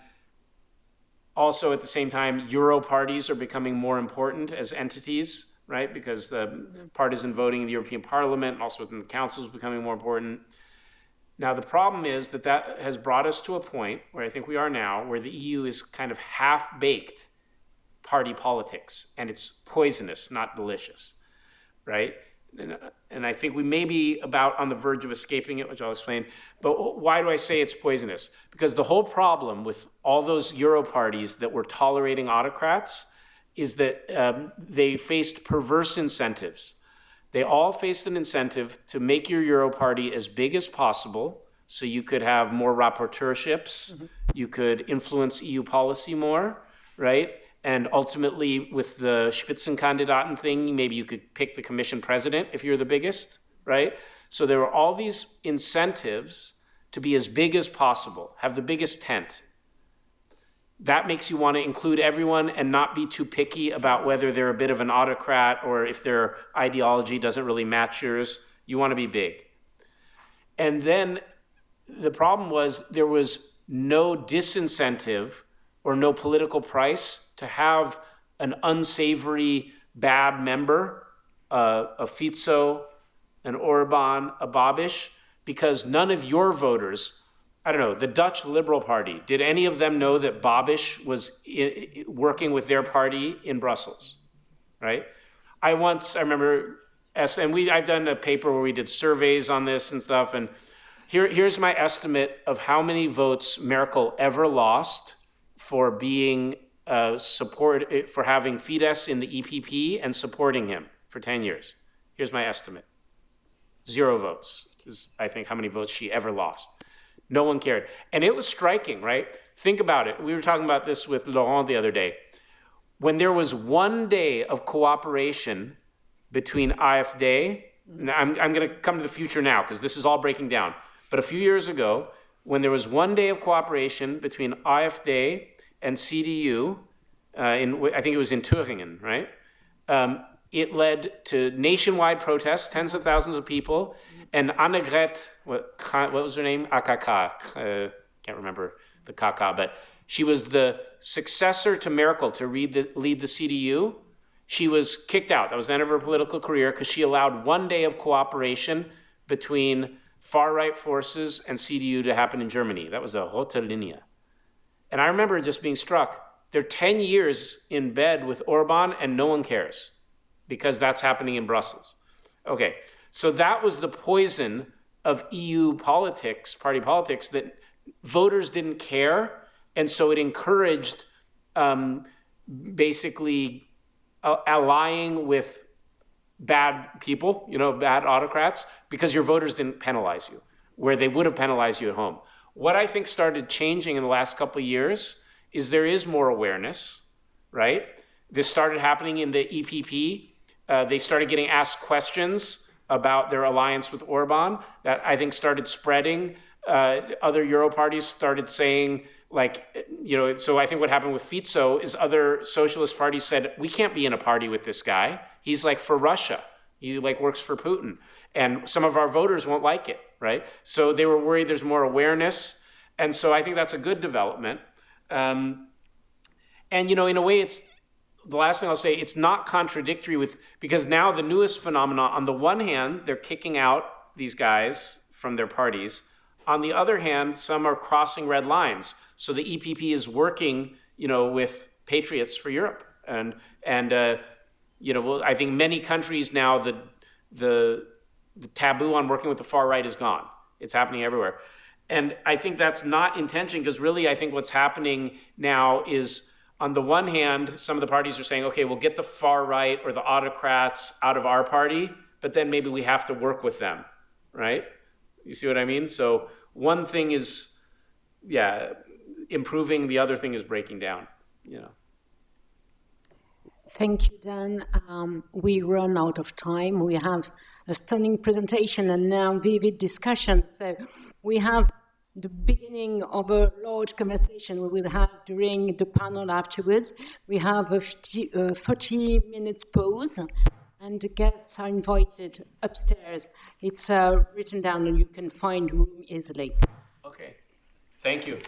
also at the same time, Euro parties are becoming more important as entities, right? Because the partisan voting in the European Parliament and also within the Council is becoming more important. Now, the problem is that has brought us to a point where I think we are now, where the EU is kind of half-baked party politics, and it's poisonous, not delicious, right? And I think we may be about on the verge of escaping it, which I'll explain. But why do I say it's poisonous? Because the whole problem with all those Euro parties that were tolerating autocrats is that they faced perverse incentives. They all faced an incentive to make your Euro party as big as possible so you could have more rapporteurships, you could influence EU policy more, right? And ultimately, with the Spitzenkandidaten thing, maybe you could pick the commission president if you're the biggest, right? So there were all these incentives to be as big as possible, have the biggest tent. That makes you want to include everyone and not be too picky about whether they're a bit of an autocrat or if their ideology doesn't really match yours. You want to be big. And then the problem was there was no disincentive or no political price to have an unsavory, bad member, a Fico, an Orban, a Babiš, because none of your voters, I don't know, the Dutch Liberal Party, did any of them know that Babiš was working with their party in Brussels, right? I remember, I've done a paper where we did surveys on this and stuff, and here's my estimate of how many votes Merkel ever lost for being for having Fidesz in the EPP and supporting him for 10 years. Here's my estimate. 0 votes is, I think, how many votes she ever lost. No one cared. And it was striking, right? Think about it. We were talking about this with Laurent the other day. When there was one day of cooperation between AfD, I'm going to come to the future now because this is all breaking down. But a few years ago, when there was one day of cooperation between AfD and CDU, I think it was in Thüringen, right? It led to nationwide protests, tens of thousands of people, and Annegret, what was her name? AKK, can't remember the KK, but she was the successor to Merkel to lead the CDU. She was kicked out. That was the end of her political career because she allowed one day of cooperation between far-right forces and CDU to happen in Germany. That was a rote Linie. And I remember just being struck. They're 10 years in bed with Orban and no one cares because that's happening in Brussels. Okay, so that was the poison of EU politics, party politics, that voters didn't care. And so it encouraged basically allying with bad people, bad autocrats, because your voters didn't penalize you, where they would have penalized you at home. What I think started changing in the last couple of years is there is more awareness, right? This started happening in the EPP. They started getting asked questions about their alliance with Orban that I think started spreading. Other Euro parties started saying, so I think what happened with Fico is other socialist parties said, we can't be in a party with this guy. He's like for Russia. He like works for Putin. And some of our voters won't like it, right? So they were worried there's more awareness. And so I think that's a good development. And, in a way, the last thing I'll say, it's not contradictory because now the newest phenomena, on the one hand, they're kicking out these guys from their parties. On the other hand, some are crossing red lines. So the EPP is working, with Patriots for Europe. And I think many countries now, the taboo on working with the far right is gone. It's happening everywhere. And I think that's not intention, because really I think what's happening now is, on the one hand, some of the parties are saying, okay, we'll get the far right or the autocrats out of our party, but then maybe we have to work with them, right? You see what I mean? So one thing is, improving, the other thing is breaking down, Thank you, Dan. We run out of time. We have a stunning presentation and now vivid discussion. So we have the beginning of a large conversation we will have during the panel afterwards. We have a 40 minutes pause, and the guests are invited upstairs. It's written down and you can find room easily. Okay. Thank you.